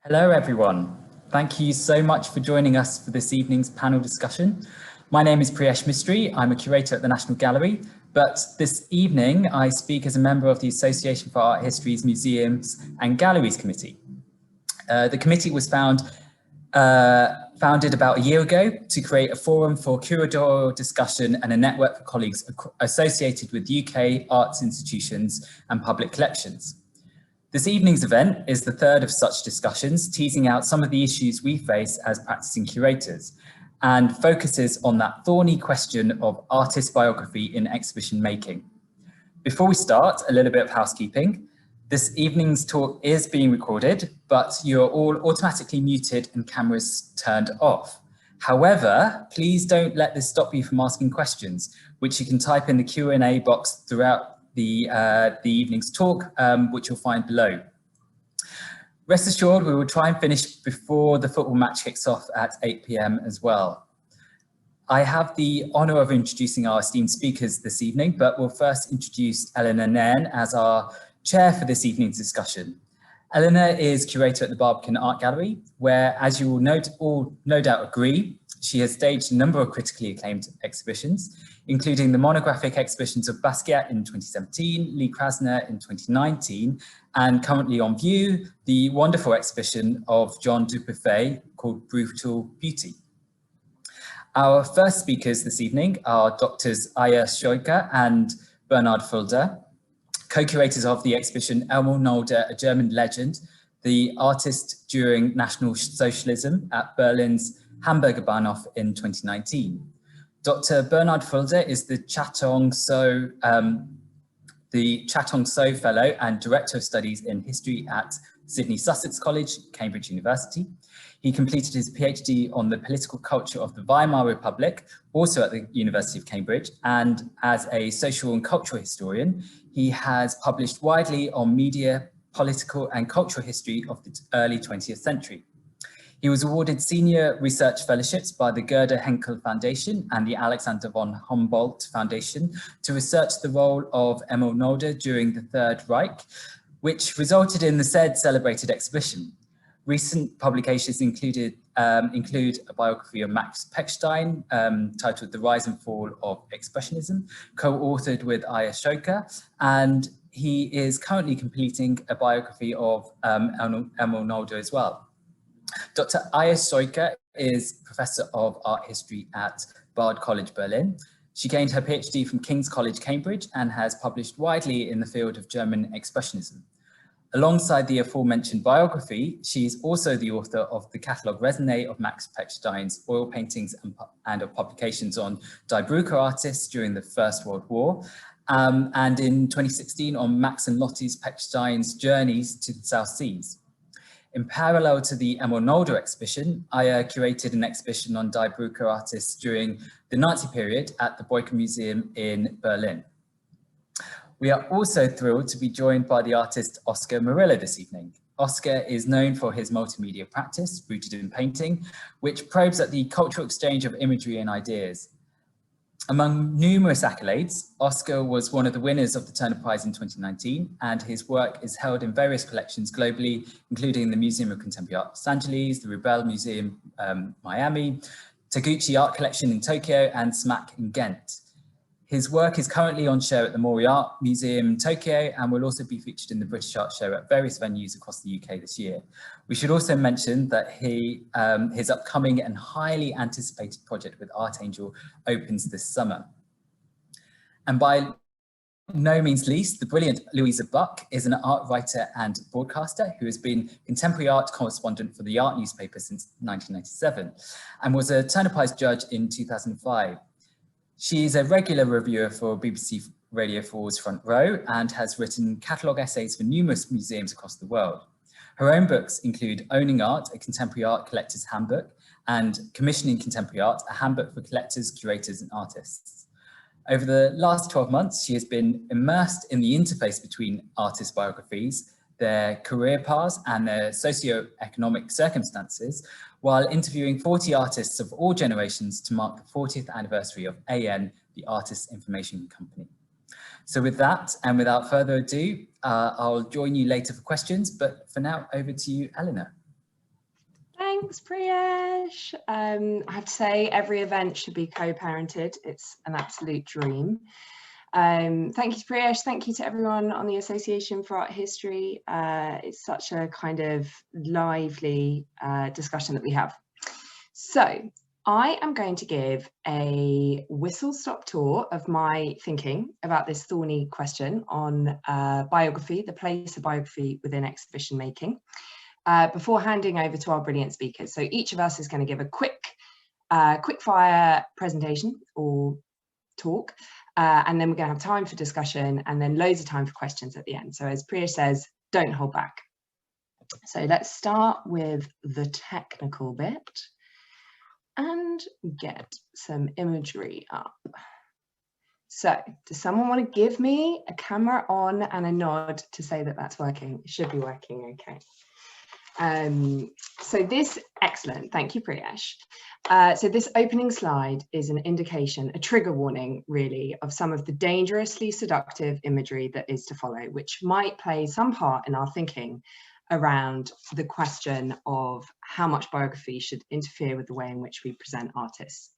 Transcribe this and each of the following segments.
Hello, everyone. Thank you so much for joining us for this evening's panel discussion. My name is Priyesh Mistry. I'm a curator at the National Gallery, but this evening I speak as a member of the Association for Art History's Museums and Galleries Committee. The committee was founded about a year ago to create a forum for curatorial discussion and a network for colleagues associated with UK arts institutions and public collections. This evening's event is the third of such discussions, teasing out some of the issues we face as practicing curators, and focuses on that thorny question of artist biography in exhibition making. Before we start, a little bit of housekeeping. This evening's talk is being recorded, but you're all automatically muted and cameras turned off. However, please don't let this stop you from asking questions, which you can type in the Q&A box throughout the evening's talk, which you'll find below. Rest assured, we will try and finish before the football match kicks off at 8 p.m. as well. I have the honour of introducing our esteemed speakers this evening, but we'll first introduce Eleanor Nairne as our chair for this evening's discussion. Eleanor is curator at the Barbican Art Gallery, where, as you will all no doubt agree, she has staged a number of critically acclaimed exhibitions, including the monographic exhibitions of Basquiat in 2017, Lee Krasner in 2019, and currently on view, the wonderful exhibition of John Dubuffet called Brutal Beauty. Our first speakers this evening are Doctors Aya Scheuker and Bernhard Fulda, co-curators of the exhibition Elmo Nolde, A German Legend, the artist during National Socialism at Berlin's Hamburger Bahnhof in 2019. Dr. Bernhard Fulda is the Chatong So Fellow and Director of Studies in History at Sydney Sussex College, Cambridge University. He completed his PhD on the political culture of the Weimar Republic, also at the University of Cambridge, and as a social and cultural historian, he has published widely on media, political and cultural history of the early 20th century. He was awarded senior research fellowships by the Gerda Henkel Foundation and the Alexander von Humboldt Foundation to research the role of Emil Nolde during the Third Reich, which resulted in the said celebrated exhibition. Recent publications include a biography of Max Pechstein titled The Rise and Fall of Expressionism, co-authored with Aya Scheuker, and he is currently completing a biography of Emil Nolde as well. Dr. Aya Scheuker is Professor of Art History at Bard College, Berlin. She gained her PhD from King's College, Cambridge, and has published widely in the field of German Expressionism. Alongside the aforementioned biography, she is also the author of the catalogue Raisonné of Max Pechstein's oil paintings and of publications on Die Brucker artists during the First World War, and in 2016 on Max and Lottie's Pechstein's journeys to the South Seas. In parallel to the Emil Nolde exhibition, Aya curated an exhibition on Die Brucker artists during the Nazi period at the Barbican Museum in Berlin. We are also thrilled to be joined by the artist Oscar Murillo this evening. Oscar is known for his multimedia practice, rooted in painting, which probes at the cultural exchange of imagery and ideas. Among numerous accolades, Oscar was one of the winners of the Turner Prize in 2019, and his work is held in various collections globally, including the Museum of Contemporary Art Los Angeles, the Rubel Museum Miami, Taguchi Art Collection in Tokyo, and SMAC in Ghent. His work is currently on show at the Mori Art Museum in Tokyo and will also be featured in the British Art Show at various venues across the UK this year. We should also mention that his upcoming and highly anticipated project with Art Angel opens this summer. And by no means least, the brilliant Louisa Buck is an art writer and broadcaster who has been contemporary art correspondent for the Art newspaper since 1997 and was a Turner Prize judge in 2005. She is a regular reviewer for BBC Radio 4's Front Row and has written catalogue essays for numerous museums across the world. Her own books include Owning Art, a Contemporary Art Collector's Handbook, and Commissioning Contemporary Art, a handbook for collectors, curators, and artists. Over the last 12 months, she has been immersed in the interface between artist biographies, their career paths, and their socio-economic circumstances, while interviewing 40 artists of all generations to mark the 40th anniversary of AN, the Artists Information Company. So with that, and without further ado, I'll join you later for questions, but for now, over to you, Eleanor. Thanks, Priyesh. I have to say, every event should be co-parented. It's an absolute dream. Thank you to Priyesh. Thank you to everyone on the Association for Art History. It's such a kind of lively discussion that we have. So I am going to give a whistle-stop tour of my thinking about this thorny question on biography, the place of biography within exhibition making, before handing over to our brilliant speakers. So each of us is going to give a quick fire presentation or talk, and then we're going to have time for discussion and then loads of time for questions at the end. So as Priyesh says, don't hold back. So let's start with the technical bit and get some imagery up. So does someone want to give me a camera on and a nod to say that that's working? It should be working, okay. So this, excellent, thank you, Priyesh. So this opening slide is an indication, a trigger warning really, of some of the dangerously seductive imagery that is to follow, which might play some part in our thinking around the question of how much biography should interfere with the way in which we present artists.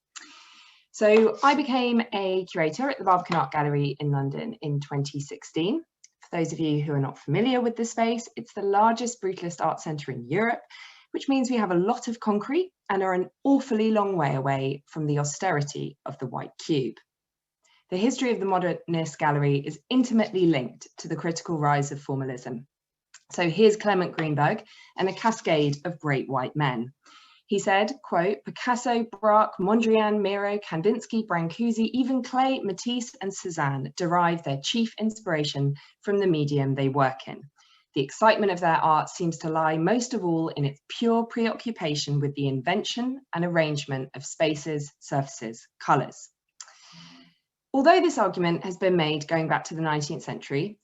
So I became a curator at the Barbican Art Gallery in London in 2016. For those of you who are not familiar with this space, it's the largest brutalist art centre in Europe, which means we have a lot of concrete and are an awfully long way away from the austerity of the white cube. The history of the Modernist gallery is intimately linked to the critical rise of formalism. So here's Clement Greenberg and a cascade of great white men. He said, quote, Picasso, Braque, Mondrian, Miro, Kandinsky, Brancusi, even Klee, Matisse and Cézanne derive their chief inspiration from the medium they work in. The excitement of their art seems to lie most of all in its pure preoccupation with the invention and arrangement of spaces, surfaces, colours. Although this argument has been made going back to the 19th century,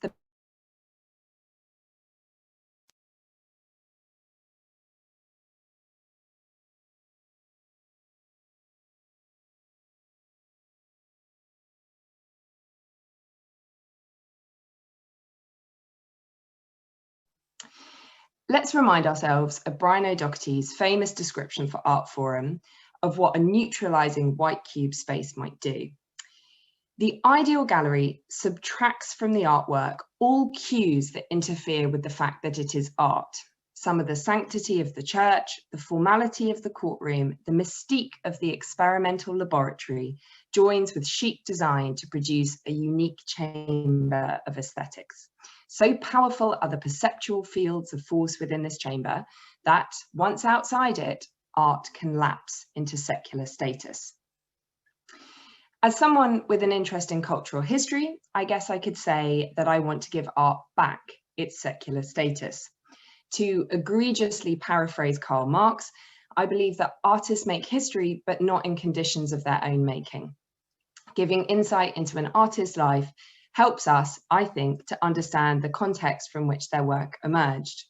let's remind ourselves of Brian O'Doherty's famous description for Art Forum of what a neutralising white cube space might do. The ideal gallery subtracts from the artwork all cues that interfere with the fact that it is art. Some of the sanctity of the church, the formality of the courtroom, the mystique of the experimental laboratory joins with chic design to produce a unique chamber of aesthetics. So powerful are the perceptual fields of force within this chamber that, once outside it, art can lapse into secular status. As someone with an interest in cultural history, I guess I could say that I want to give art back its secular status. To egregiously paraphrase Karl Marx, I believe that artists make history, but not in conditions of their own making. Giving insight into an artist's life helps us, I think, to understand the context from which their work emerged.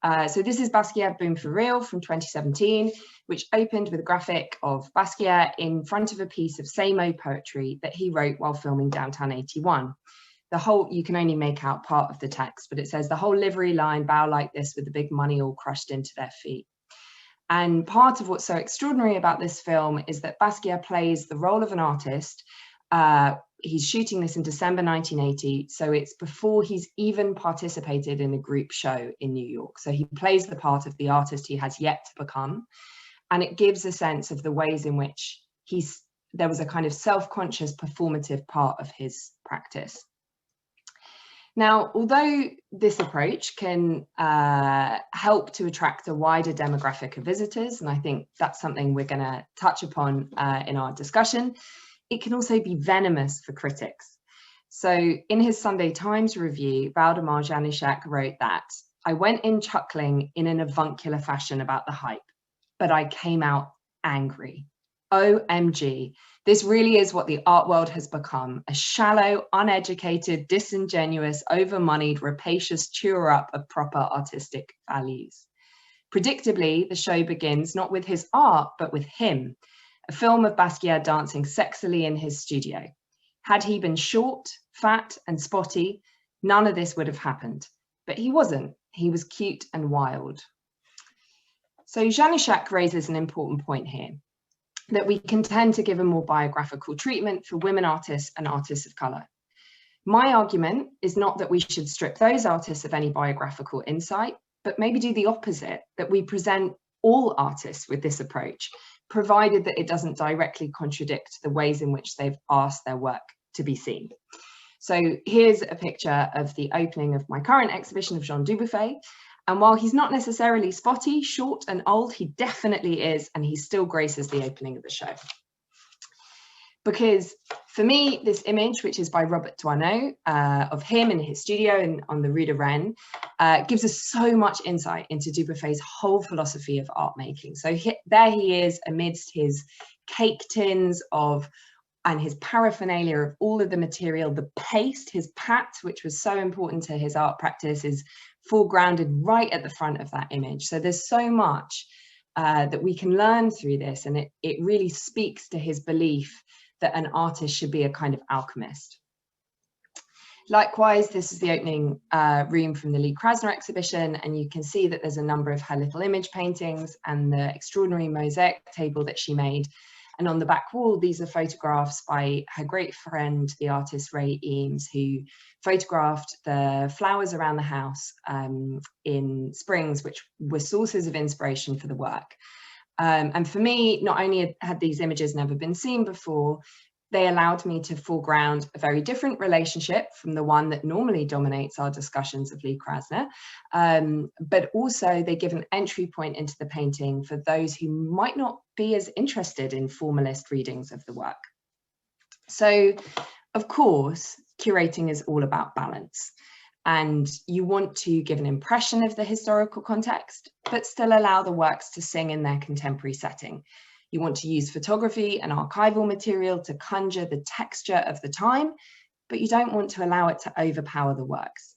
So this is Basquiat Boom for Real from 2017, which opened with a graphic of Basquiat in front of a piece of same-o poetry that he wrote while filming Downtown 81. The whole, you can only make out part of the text, but it says the whole livery line bow like this with the big money all crushed into their feet. And part of what's so extraordinary about this film is that Basquiat plays the role of an artist. He's shooting this in December 1980, so it's before he's even participated in a group show in New York. So he plays the part of the artist he has yet to become, and it gives a sense of the ways in which there was a kind of self-conscious performative part of his practice. Now, although this approach can help to attract a wider demographic of visitors, and I think that's something we're going to touch upon in our discussion, it can also be venomous for critics. So in his Sunday Times review, Valdemar Januszak wrote that, I went in chuckling in an avuncular fashion about the hype, but I came out angry. OMG, this really is what the art world has become, a shallow, uneducated, disingenuous, over-moneyed, rapacious cheer-up of proper artistic values. Predictably, the show begins not with his art, but with him, a film of Basquiat dancing sexily in his studio. Had he been short, fat, and spotty, none of this would have happened. But he wasn't. He was cute and wild. So Januszak raises an important point here, that we can tend to give a more biographical treatment for women artists and artists of colour. My argument is not that we should strip those artists of any biographical insight, but maybe do the opposite, that we present all artists with this approach, provided that it doesn't directly contradict the ways in which they've asked their work to be seen. So here's a picture of the opening of my current exhibition of Jean Dubuffet. And while he's not necessarily spotty, short and old, he definitely is, and he still graces the opening of the show. Because for me, this image, which is by Robert Doisneau, of him in his studio and on the Rue de Rennes, gives us so much insight into Dubuffet's whole philosophy of art making. So there he is amidst his cake tins and his paraphernalia of all of the material, the paste, his pat, which was so important to his art practice, is foregrounded right at the front of that image. So there's so much that we can learn through this, and it really speaks to his belief that an artist should be a kind of alchemist. Likewise, this is the opening room from the Lee Krasner exhibition, and you can see that there's a number of her little image paintings and the extraordinary mosaic table that she made. And on the back wall, these are photographs by her great friend, the artist Ray Eames, who photographed the flowers around the house in springs, which were sources of inspiration for the work. And for me, not only had these images never been seen before, they allowed me to foreground a very different relationship from the one that normally dominates our discussions of Lee Krasner, but also they give an entry point into the painting for those who might not be as interested in formalist readings of the work. So, of course, curating is all about balance. And you want to give an impression of the historical context, but still allow the works to sing in their contemporary setting. You want to use photography and archival material to conjure the texture of the time, but you don't want to allow it to overpower the works.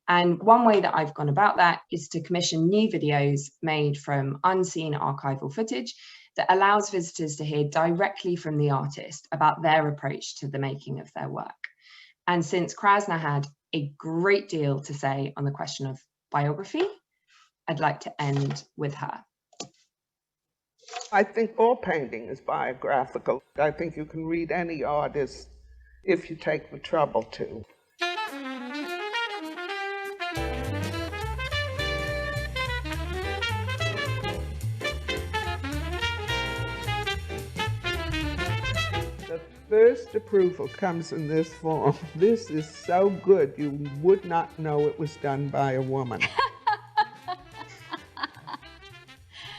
And one way that I've gone about that is to commission new videos made from unseen archival footage that allows visitors to hear directly from the artist about their approach to the making of their work. And since Krasner had a great deal to say on the question of biography, I'd like to end with her. I think all painting is biographical. I think you can read any artist if you take the trouble to. The first approval comes in this form. This is so good, you would not know it was done by a woman.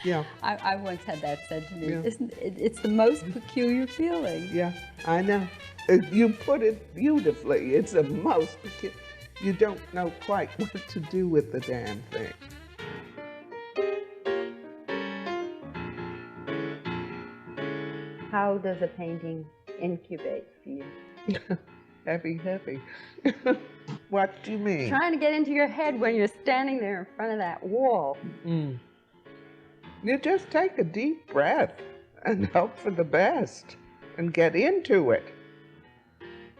Yeah. I once had that said to me. Yeah. It's the most peculiar feeling. Yeah, I know. You put it beautifully. It's the most peculiar. You don't know quite what to do with the damn thing. How does a painting incubate for you? Heavy, heavy. What do you mean? Trying to get into your head when you're standing there in front of that wall. You just take a deep breath and hope for the best and get into it.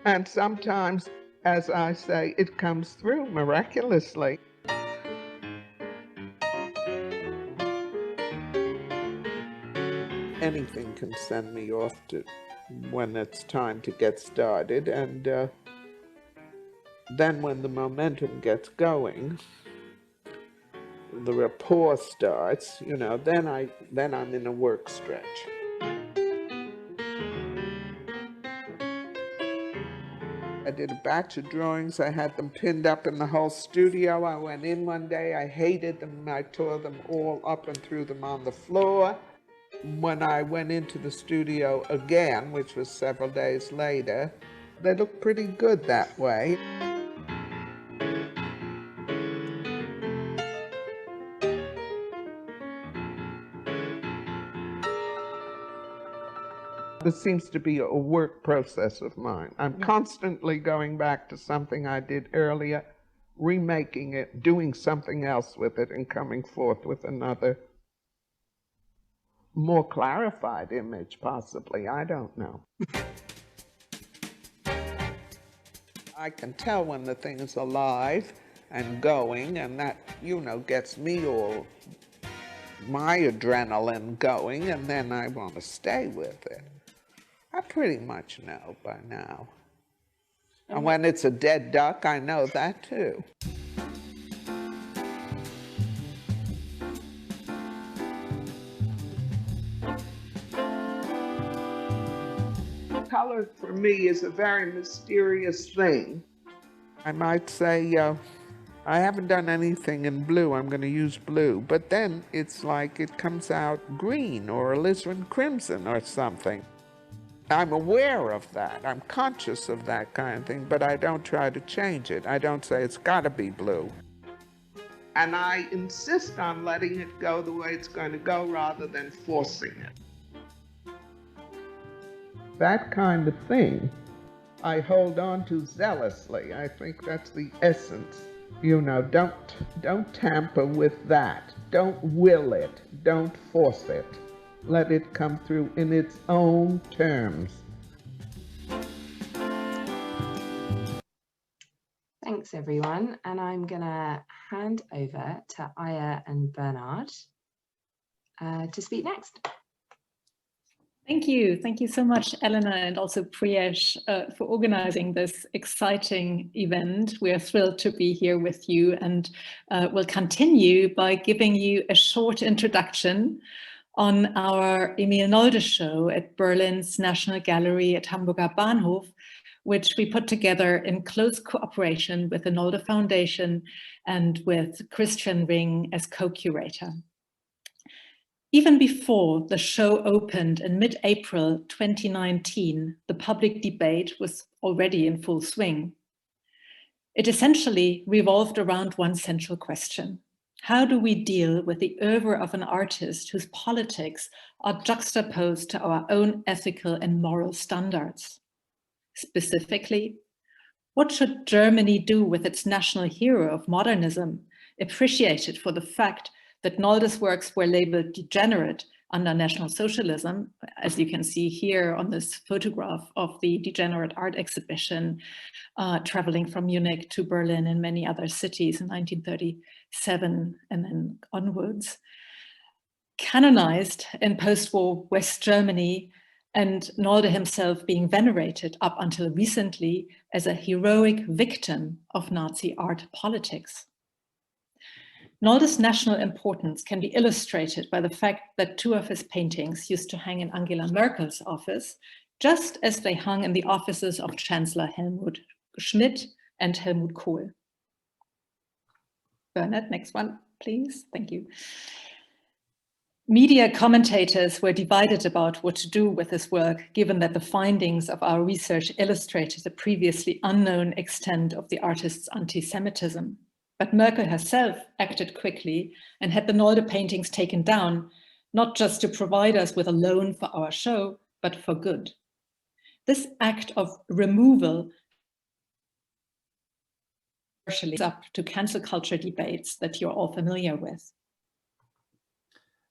And sometimes, as I say, it comes through miraculously. Anything can send me off to when it's time to get started, and then when the momentum gets going, the rapport starts, you know, then I'm in a work stretch. I did a batch of drawings. I had them pinned up in the whole studio. I went in one day, I hated them. I tore them all up and threw them on the floor. When I went into the studio again, which was several days later, they looked pretty good that way. This seems to be a work process of mine. I'm constantly going back to something I did earlier, remaking it, doing something else with it, and coming forth with another, more clarified image, possibly. I don't know. I can tell when the thing is alive and going, and that, you know, gets me all my adrenaline going, and then I want to stay with it. I pretty much know by now. And when it's a dead duck, I know that too. Color for me is a very mysterious thing. I might say, I haven't done anything in blue, I'm going to use blue. But then it's like it comes out green or alizarin crimson or something. I'm aware of that. I'm conscious of that kind of thing, but I don't try to change it. I don't say it's got to be blue. And I insist on letting it go the way it's going to go rather than forcing it. That kind of thing I hold on to zealously. I think that's the essence. You know, don't tamper with that. Don't will it. Don't force it. Let it come through in its own terms. Thanks, everyone. And I'm going to hand over to Aya and Bernard to speak next. Thank you. Thank you so much, Eleanor, and also Priyesh, for organizing this exciting event. We are thrilled to be here with you, and we'll continue by giving you a short introduction on our Emil Nolde show at Berlin's National Gallery at Hamburger Bahnhof, which we put together in close cooperation with the Nolde Foundation and with Christian Ring as co-curator. Even before the show opened in mid-April 2019, the public debate was already in full swing. It essentially revolved around one central question. How do we deal with the oeuvre of an artist whose politics are juxtaposed to our own ethical and moral standards? Specifically, what should Germany do with its national hero of modernism, appreciated for the fact that Nolde's works were labeled degenerate under National Socialism, as you can see here on this photograph of the degenerate art exhibition, traveling from Munich to Berlin and many other cities in 1937 and then onwards. Canonized in post-war West Germany, and Nolde himself being venerated up until recently as a heroic victim of Nazi art politics. Nolde's national importance can be illustrated by the fact that two of his paintings used to hang in Angela Merkel's office, just as they hung in the offices of Chancellor Helmut Schmidt and Helmut Kohl. Bernard, next one, please. Thank you. Media commentators were divided about what to do with this work, given that the findings of our research illustrated the previously unknown extent of the artist's anti-Semitism. But Merkel herself acted quickly and had the Nolde paintings taken down, not just to provide us with a loan for our show, but for good. This act of removal partially up to cancel culture debates that you're all familiar with.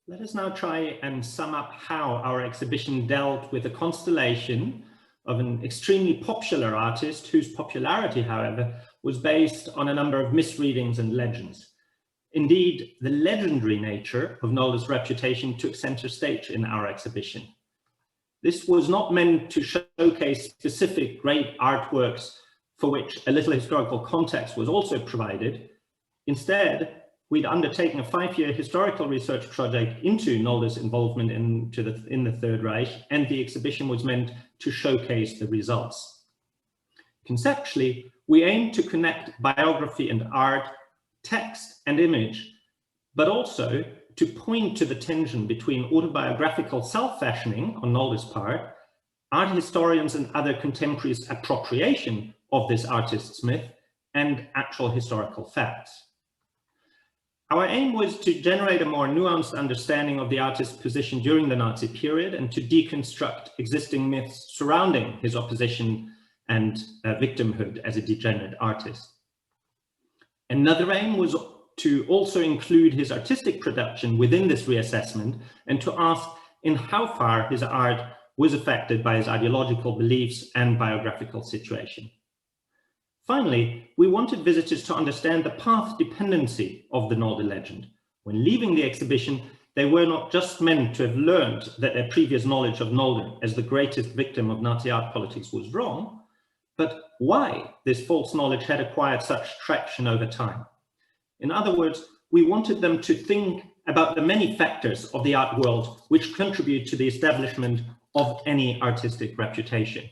Let us now try and sum up how our exhibition dealt with a constellation of an extremely popular artist whose popularity, however, was based on a number of misreadings and legends. Indeed, the legendary nature of Nolde's reputation took center stage in our exhibition. This was not meant to showcase specific great artworks for which a little historical context was also provided. Instead, we'd undertaken a 5-year historical research project into Nolde's involvement in the Third Reich, and the exhibition was meant to showcase the results. Conceptually, we aimed to connect biography and art, text and image, but also to point to the tension between autobiographical self-fashioning on Nolde's part, art historians and other contemporaries' appropriation of this artist's myth, and actual historical facts. Our aim was to generate a more nuanced understanding of the artist's position during the Nazi period and to deconstruct existing myths surrounding his opposition and victimhood as a degenerate artist. Another aim was to also include his artistic production within this reassessment and to ask in how far his art was affected by his ideological beliefs and biographical situation. Finally, we wanted visitors to understand the path dependency of the Nolde legend. When leaving the exhibition, they were not just meant to have learned that their previous knowledge of Nolde as the greatest victim of Nazi art politics was wrong, but why this false knowledge had acquired such traction over time. In other words, we wanted them to think about the many factors of the art world which contribute to the establishment of any artistic reputation.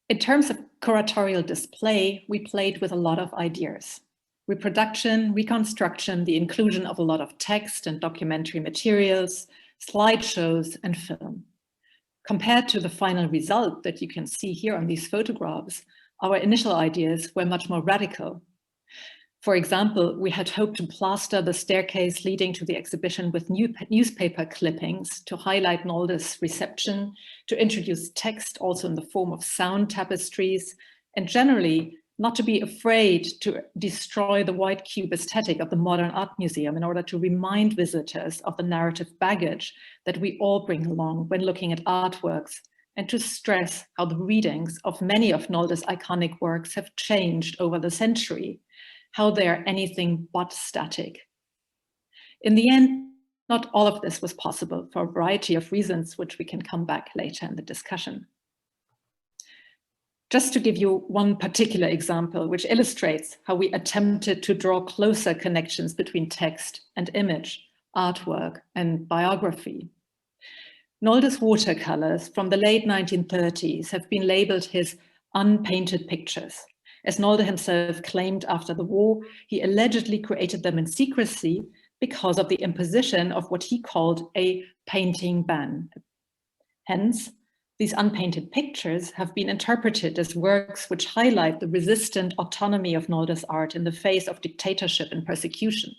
In terms of curatorial display, we played with a lot of ideas. Reproduction, reconstruction, the inclusion of a lot of text and documentary materials, slideshows, and film. Compared to the final result that you can see here on these photographs, our initial ideas were much more radical. For example, we had hoped to plaster the staircase leading to the exhibition with newspaper clippings to highlight Nolde's reception, to introduce text also in the form of sound tapestries, and generally not to be afraid to destroy the white cube aesthetic of the Modern Art Museum in order to remind visitors of the narrative baggage that we all bring along when looking at artworks, and to stress how the readings of many of Nolde's iconic works have changed over the century, how they are anything but static. In the end, not all of this was possible for a variety of reasons, which we can come back later in the discussion. Just to give you one particular example, which illustrates how we attempted to draw closer connections between text and image, artwork and biography. Nolde's watercolors from the late 1930s have been labeled his unpainted pictures. As Nolde himself claimed after the war, he allegedly created them in secrecy because of the imposition of what he called a painting ban. Hence, these unpainted pictures have been interpreted as works which highlight the resistant autonomy of Nolde's art in the face of dictatorship and persecution.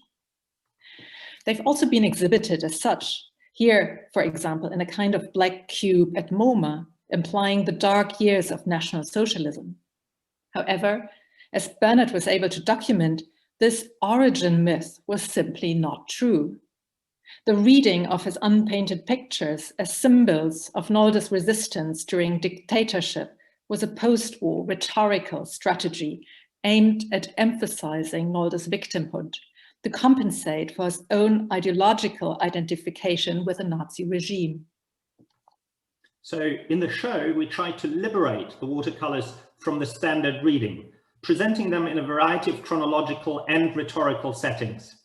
They've also been exhibited as such, here, for example, in a kind of black cube at MoMA, implying the dark years of National Socialism. However, as Bernard was able to document, this origin myth was simply not true. The reading of his unpainted pictures as symbols of Nolde's resistance during dictatorship was a post-war rhetorical strategy aimed at emphasizing Nolde's victimhood to compensate for his own ideological identification with the Nazi regime. So in the show, we tried to liberate the watercolors from the standard reading, presenting them in a variety of chronological and rhetorical settings.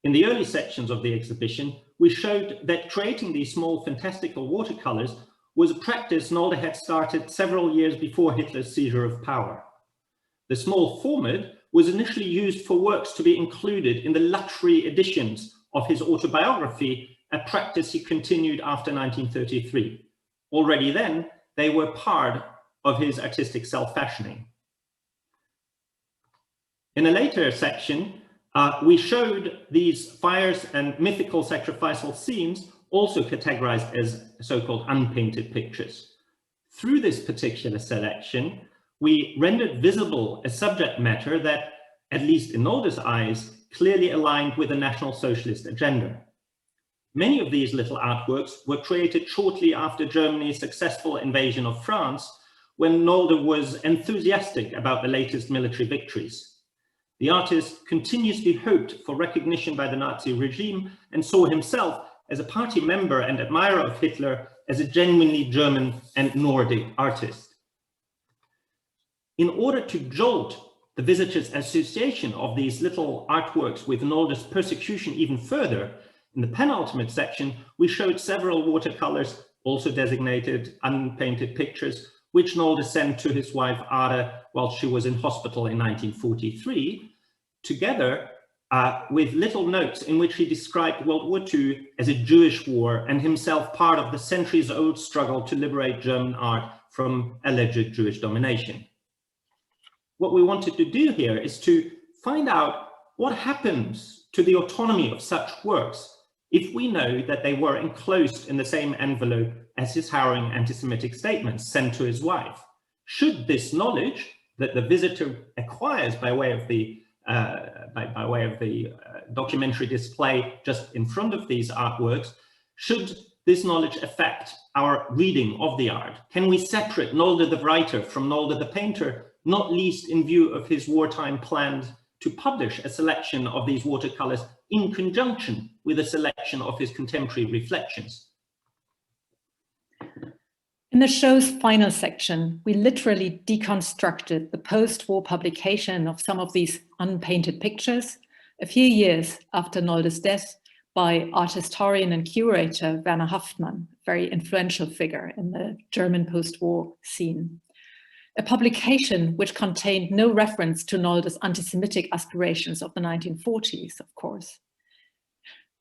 In the early sections of the exhibition, we showed that creating these small fantastical watercolors was a practice Nolde had started several years before Hitler's seizure of power. The small format was initially used for works to be included in the luxury editions of his autobiography, a practice he continued after 1933. Already then, they were part of his artistic self-fashioning. In a later section, we showed these fires and mythical sacrificial scenes also categorized as so-called unpainted pictures. Through this particular selection, we rendered visible a subject matter that, at least in Nolde's eyes, clearly aligned with the National Socialist agenda. Many of these little artworks were created shortly after Germany's successful invasion of France, when Nolde was enthusiastic about the latest military victories. The artist continuously hoped for recognition by the Nazi regime and saw himself as a party member and admirer of Hitler as a genuinely German and Nordic artist. In order to jolt the visitor's association of these little artworks with Nolde's persecution even further, in the penultimate section, we showed several watercolors, also designated unpainted pictures, which Nolde sent to his wife Ada while she was in hospital in 1943, together with little notes in which he described World War II as a Jewish war and himself part of the centuries-old struggle to liberate German art from alleged Jewish domination. What we wanted to do here is to find out what happens to the autonomy of such works if we know that they were enclosed in the same envelope as his harrowing anti-Semitic statements sent to his wife. Should this knowledge that the visitor acquires by way of the documentary display just in front of these artworks, should this knowledge affect our reading of the art? Can we separate Nolde the writer from Nolde the painter, not least in view of his wartime plans to publish a selection of these watercolors in conjunction with a selection of his contemporary reflections. In the show's final section, we literally deconstructed the post-war publication of some of these unpainted pictures a few years after Nolde's death by art historian and curator Werner Haftmann, a very influential figure in the German post-war scene. A publication which contained no reference to Nolde's anti-Semitic aspirations of the 1940s, of course.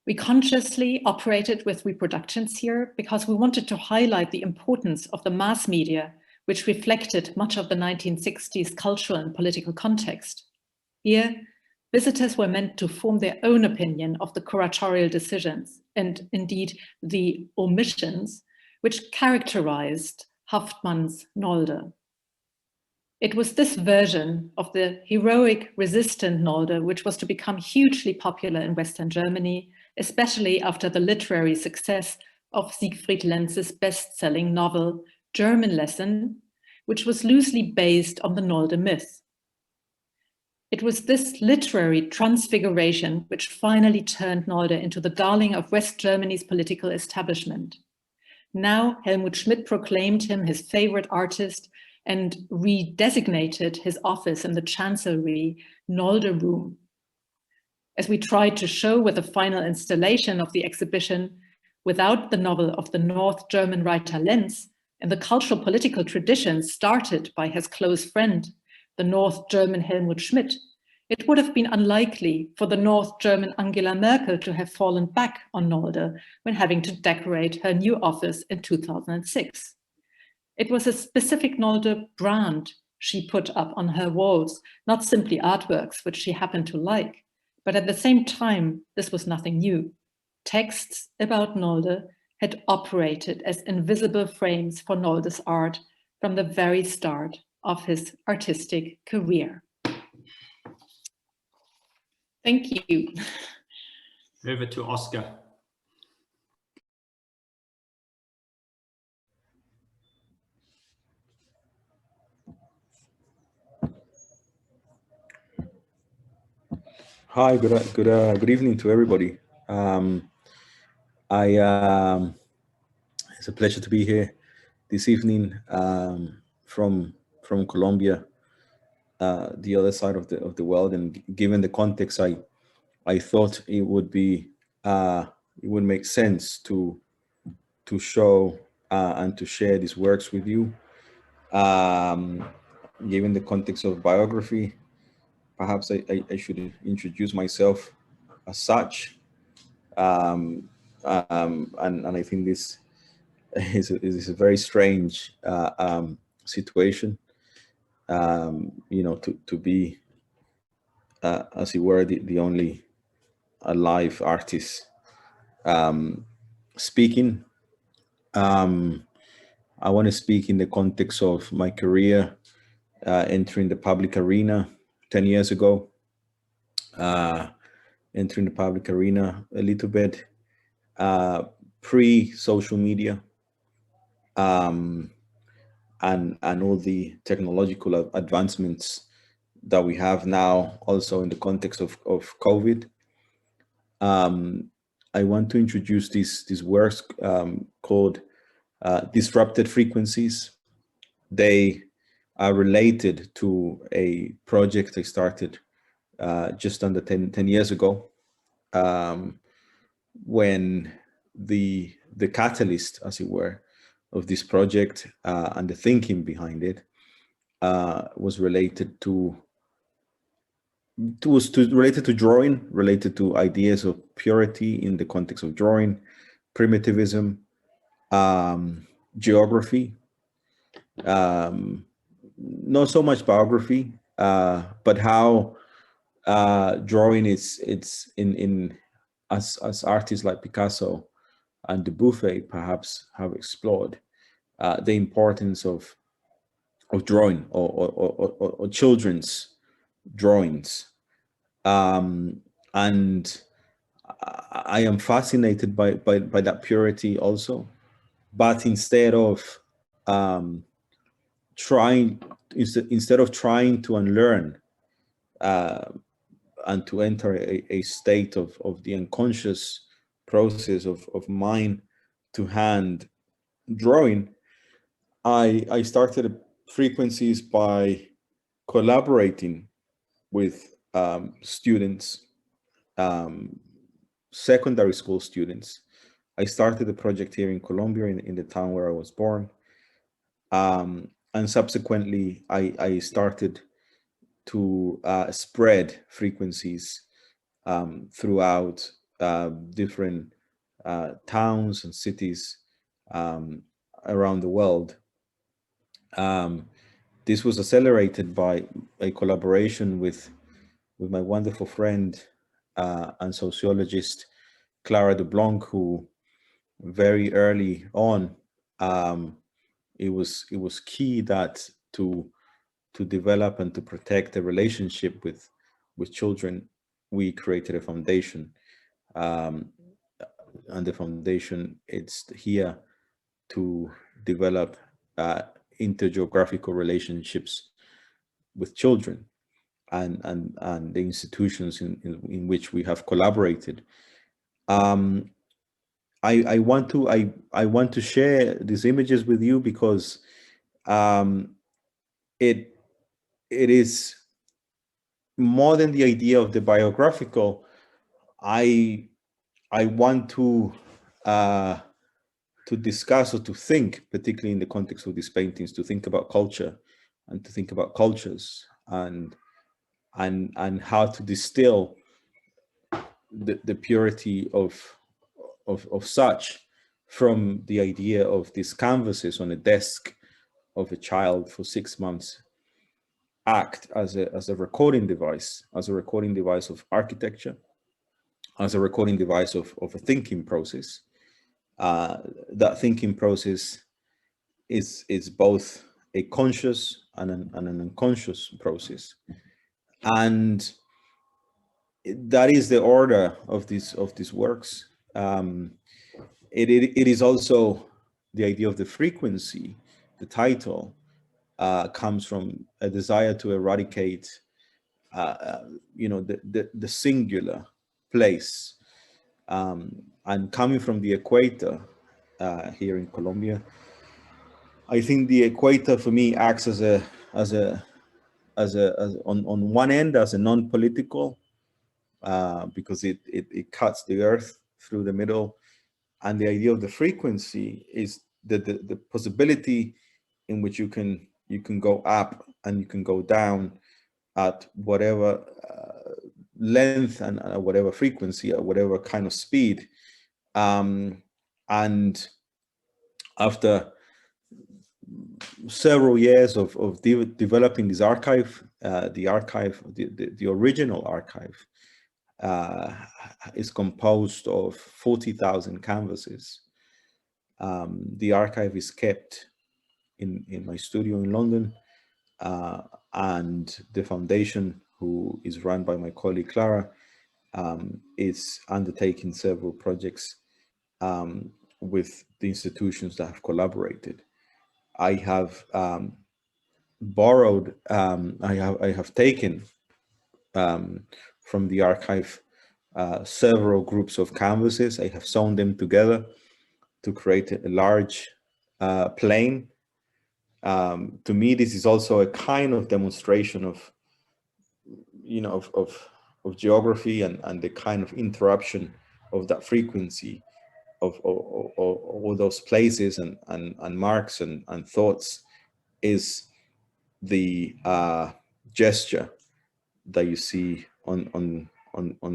We consciously operated with reproductions here because we wanted to highlight the importance of the mass media, which reflected much of the 1960s cultural and political context. Here, visitors were meant to form their own opinion of the curatorial decisions and indeed the omissions which characterized Haftmann's Nolde. It was this version of the heroic, resistant Nolde which was to become hugely popular in Western Germany, especially after the literary success of Siegfried Lenz's best-selling novel, German Lesson, which was loosely based on the Nolde myth. It was this literary transfiguration which finally turned Nolde into the darling of West Germany's political establishment. Now Helmut Schmidt proclaimed him his favorite artist and redesignated his office in the Chancellery Nolde Room. As we tried to show with the final installation of the exhibition, without the novel of the North German writer Lenz and the cultural political tradition started by his close friend, the North German Helmut Schmidt, it would have been unlikely for the North German Angela Merkel to have fallen back on Nolde when having to decorate her new office in 2006. It was a specific Nolde brand she put up on her walls, not simply artworks which she happened to like, but at the same time, this was nothing new. Texts about Nolde had operated as invisible frames for Nolde's art from the very start of his artistic career. Thank you. Over to Oscar. Hi, good evening to everybody. It's a pleasure to be here this evening from Colombia, the other side of the world. And given the context, I thought it would make sense to show and to share these works with you. Given the context of biography, perhaps I should introduce myself as such. And I think this is a very strange situation, you know, to be, as it were, the only alive artist speaking. I want to speak in the context of my career entering the public arena 10 years ago, entering the public arena a little bit pre-social media and all the technological advancements that we have now, also in the context of COVID. I want to introduce these works called Disrupted Frequencies. They are related to a project I started just under 10 years ago, when the catalyst, as it were, of this project and the thinking behind it was related to drawing, related to ideas of purity in the context of drawing, primitivism, geography, not so much biography, but how drawing it's in as artists like Picasso and Dubuffet perhaps have explored the importance of drawing or children's drawings. And I am fascinated by that purity also, but instead of trying to unlearn and to enter a state of the unconscious process of mind to hand drawing, I started frequencies by collaborating with students, secondary school students. I started the project here in Colombia, in the town where I was born. And subsequently, I started to spread frequencies throughout different towns and cities around the world. This was accelerated by a collaboration with my wonderful friend and sociologist Clara de Blanc, who very early on, it was key that to develop and to protect a relationship with children, we created a foundation, and the foundation, it's here to develop intergeographical relationships with children and the institutions in which we have collaborated. I want to share these images with you because it is more than the idea of the biographical. I want to discuss or to think, particularly in the context of these paintings, to think about culture and to think about cultures and how to distill the purity of such from the idea of these canvases on a desk of a child for 6 months act as a recording device, of architecture, as a recording device of a thinking process. That thinking process is both a conscious and an unconscious process, and that is the order of these works. It is also the idea of the frequency. The title comes from a desire to eradicate, the singular place, and coming from the equator here in Colombia. I think the equator for me acts as on one end as a non-political, because it cuts the earth through the middle, and the idea of the frequency is the possibility in which you can go up and you can go down at whatever length and whatever frequency or whatever kind of speed, and after several years of developing this archive, the original archive is composed of 40,000 canvases. The archive is kept in my studio in London, and the foundation, who is run by my colleague Clara, is undertaking several projects with the institutions that have collaborated. I have borrowed, I have taken from the archive several groups of canvases. I have sewn them together to create a large plane. To me, this is also a kind of demonstration of, of geography and the kind of interruption of that frequency of all those places and marks and thoughts is the gesture that you see on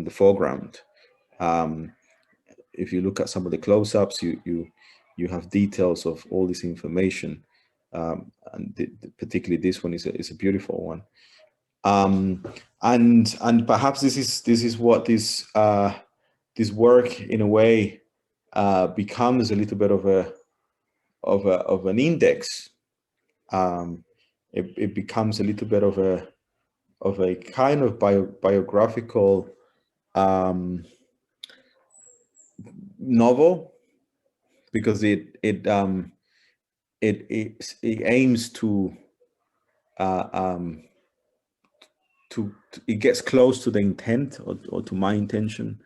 the foreground. If you look at some of the close-ups, you have details of all this information, and particularly this one is a beautiful one. And perhaps this is what this work in a way becomes a little bit of an index. It becomes a little bit of a kind of biographical novel, because it aims to it gets close to the intent or to my intention,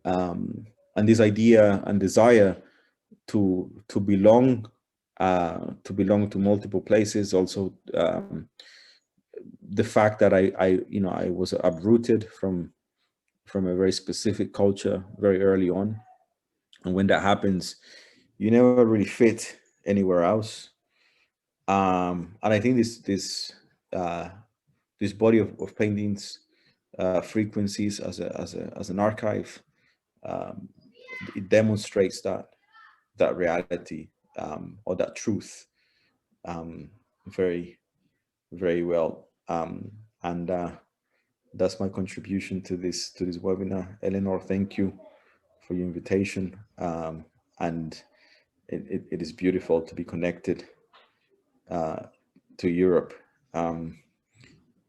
and this idea and desire to belong to multiple places. Also, the fact that I was uprooted from a very specific culture very early on, and when that happens, you never really fit anywhere else. And I think this body of paintings, frequencies as an archive, it demonstrates that reality, or that truth, very, very well. And that's my contribution to this webinar. Eleanor, thank you for your invitation. And it is beautiful to be connected to Europe. And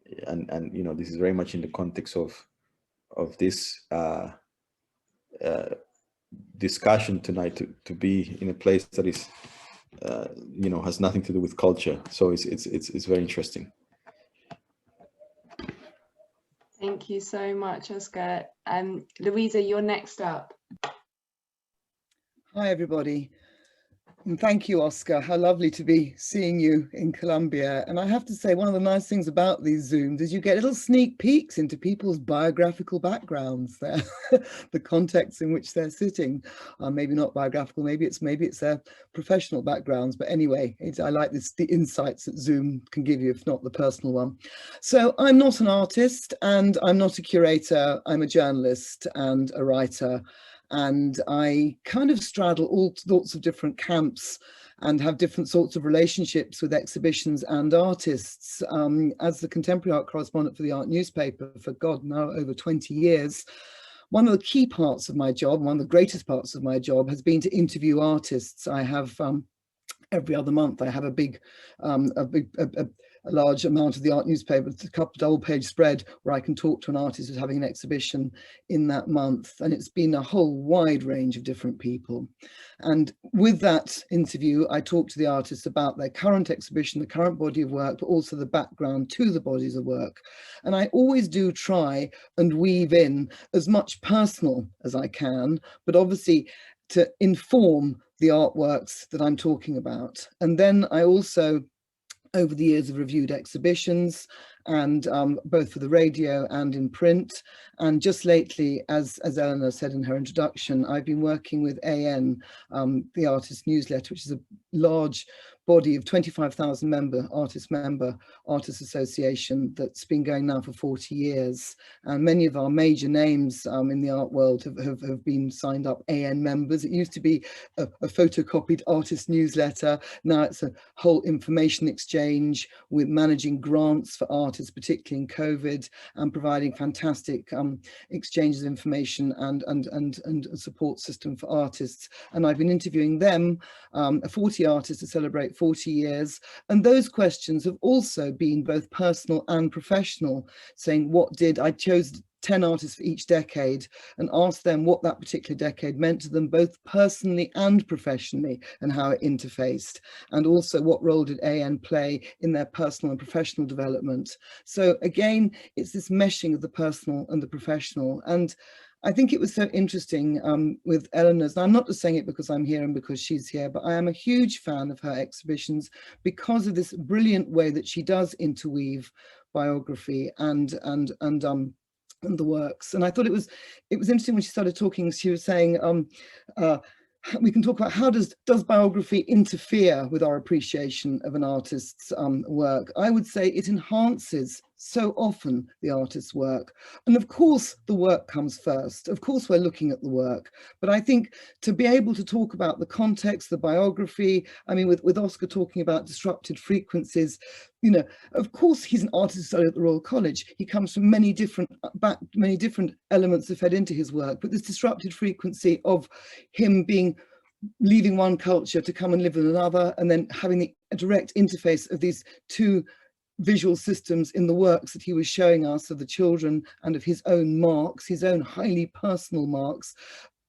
this is very much in the context of this discussion tonight, to be in a place that is has nothing to do with culture. So it's very interesting. Thank you so much, Oscar. Louisa, you're next up. Hi, everybody. And thank you, Oscar. How lovely to be seeing you in Colombia. And I have to say, one of the nice things about these Zooms is you get little sneak peeks into people's biographical backgrounds, the context in which they're sitting. Maybe not biographical, maybe it's their professional backgrounds. But anyway, I like the insights that Zoom can give you, if not the personal one. So I'm not an artist and I'm not a curator. I'm a journalist and a writer. And I kind of straddle all sorts of different camps and have different sorts of relationships with exhibitions and artists. As the contemporary art correspondent for the Art newspaper for, God, now over 20 years, one of the key parts of my job, one of the greatest parts of my job, has been to interview artists. I have every other month, I have a large amount of the Art newspaper, a couple double-page spread where I can talk to an artist who's having an exhibition in that month. And it's been a whole wide range of different people. And with that interview, I talk to the artists about their current exhibition, the current body of work, but also the background to the bodies of work. And I always do try and weave in as much personal as I can, but obviously to inform the artworks that I'm talking about. And then I also, over the years, have reviewed exhibitions, and both for the radio and in print. And just lately, as Eleanor said in her introduction, I've been working with AN, the Artist Newsletter, which is a large body of 25,000 artist association that's been going now for 40 years. And many of our major names in the art world have been signed up AN members. It used to be a photocopied artist newsletter. Now it's a whole information exchange with managing grants for artists, particularly in COVID, and providing fantastic exchanges of information and a support system for artists. And I've been interviewing them, 40 artists to celebrate 40 years. And those questions have also been both personal and professional, saying I chose 10 artists for each decade and asked them what that particular decade meant to them, both personally and professionally, and how it interfaced, and also what role did AN play in their personal and professional development. So again, it's this meshing of the personal and the professional. And I think it was so interesting with Eleanor's, and I'm not just saying it because I'm here and because she's here, but I am a huge fan of her exhibitions because of this brilliant way that she does interweave biography and the works. And I thought it was interesting when she started talking. She was saying we can talk about how does biography interfere with our appreciation of an artist's work. I would say it enhances so often the artist's work. And of course, the work comes first. Of course, we're looking at the work. But I think to be able to talk about the context, the biography, I mean, with Oscar talking about disrupted frequencies, of course, he's an artist who studied at the Royal College. He comes from many different elements that fed into his work. But this disrupted frequency of him leaving one culture to come and live in another, and then having the direct interface of these two visual systems in the works that he was showing us of the children and of his own marks, his own highly personal marks,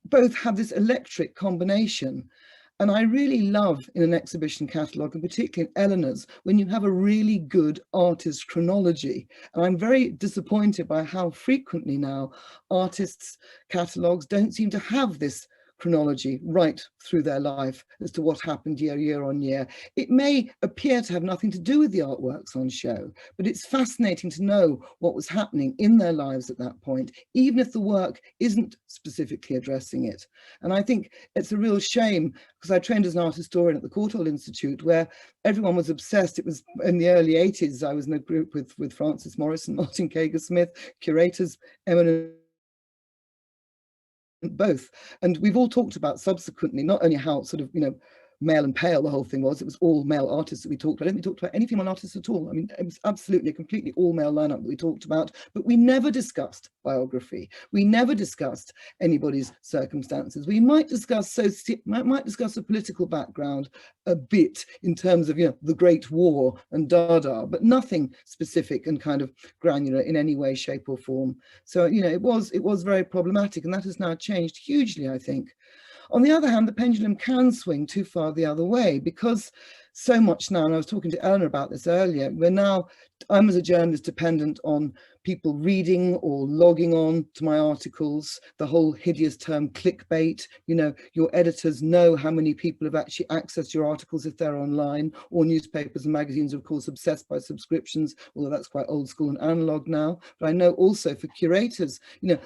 both have this electric combination. And I really love in an exhibition catalogue, and particularly in Eleanor's, when you have a really good artist chronology. And I'm very disappointed by how frequently now artists' catalogues don't seem to have this chronology right through their life as to what happened year on year. It may appear to have nothing to do with the artworks on show, but it's fascinating to know what was happening in their lives at that point, even if the work isn't specifically addressing it. And I think it's a real shame, because I trained as an art historian at the Correctorial Institute, where everyone was obsessed. It was in the early 80s. I was in a group with Francis Morrison, Martin Kager-Smith, curators, eminent both. And we've all talked about subsequently, not only how sort of, male and pale the whole thing was, it was all male artists that we talked about. I don't think we talked about any female artists at all. I mean, it was absolutely a completely all male lineup that we talked about, but we never discussed biography. We never discussed anybody's circumstances. We might discuss might discuss a political background a bit in terms of, the Great War and Dada, but nothing specific and kind of granular in any way, shape or form. So, it was very problematic, and that has now changed hugely, I think. On the other hand, the pendulum can swing too far the other way, because so much now, and I was talking to Eleanor about this earlier, I'm as a journalist dependent on people reading or logging on to my articles, the whole hideous term clickbait. Your editors know how many people have actually accessed your articles if they're online, or newspapers and magazines are of course obsessed by subscriptions, although that's quite old school and analog now. But I know also for curators,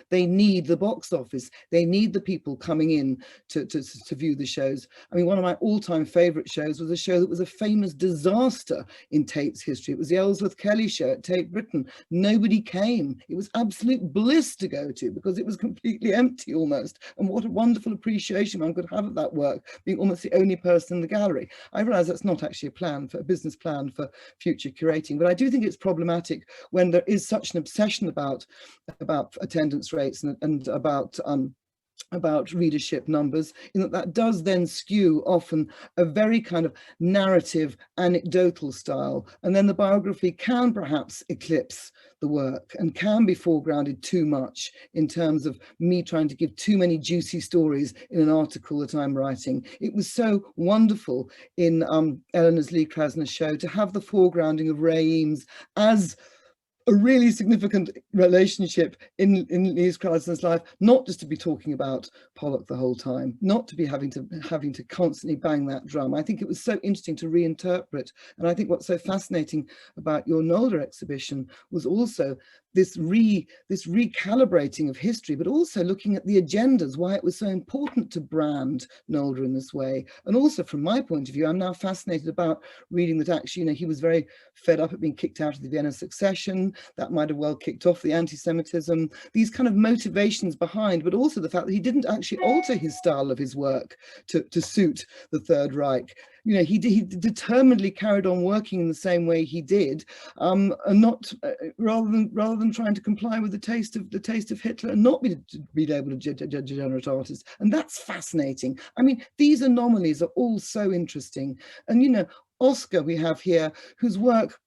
they need the box office, they need the people coming in to view the shows. I mean, one of my all-time favorite shows was a show that was a famous disaster in Tate's history. It was the Ellsworth Kelly show at Tate Britain. Nobody came. It was absolute bliss to go to, because it was completely empty almost. And what a wonderful appreciation one could have of that work, being almost the only person in the gallery. I realise that's not actually a business plan for future curating, but I do think it's problematic when there is such an obsession about attendance rates and about readership numbers, in that does then skew often a very kind of narrative, anecdotal style. And then the biography can perhaps eclipse the work and can be foregrounded too much in terms of me trying to give too many juicy stories in an article that I'm writing. It was so wonderful in Eleanor's Lee Krasner show to have the foregrounding of Ray Eames as a really significant relationship in Lee Krasner's life, not just to be talking about Pollock the whole time, not to be having to constantly bang that drum. I think it was so interesting to reinterpret. And I think what's so fascinating about your Nolde exhibition was also this recalibrating of history, but also looking at the agendas, why it was so important to brand Nolde in this way. And also from my point of view, I'm now fascinated about reading that actually, he was very fed up at being kicked out of the Vienna Succession. That might have well kicked off the anti-Semitism, these kind of motivations behind, but also the fact that he didn't actually alter his style of his work to suit the Third Reich. He determinedly carried on working in the same way he did, and not rather than trying to comply with the taste of Hitler and not be able to judge a degenerate artist. And that's fascinating. I mean, these anomalies are all so interesting. And Oscar we have here, whose work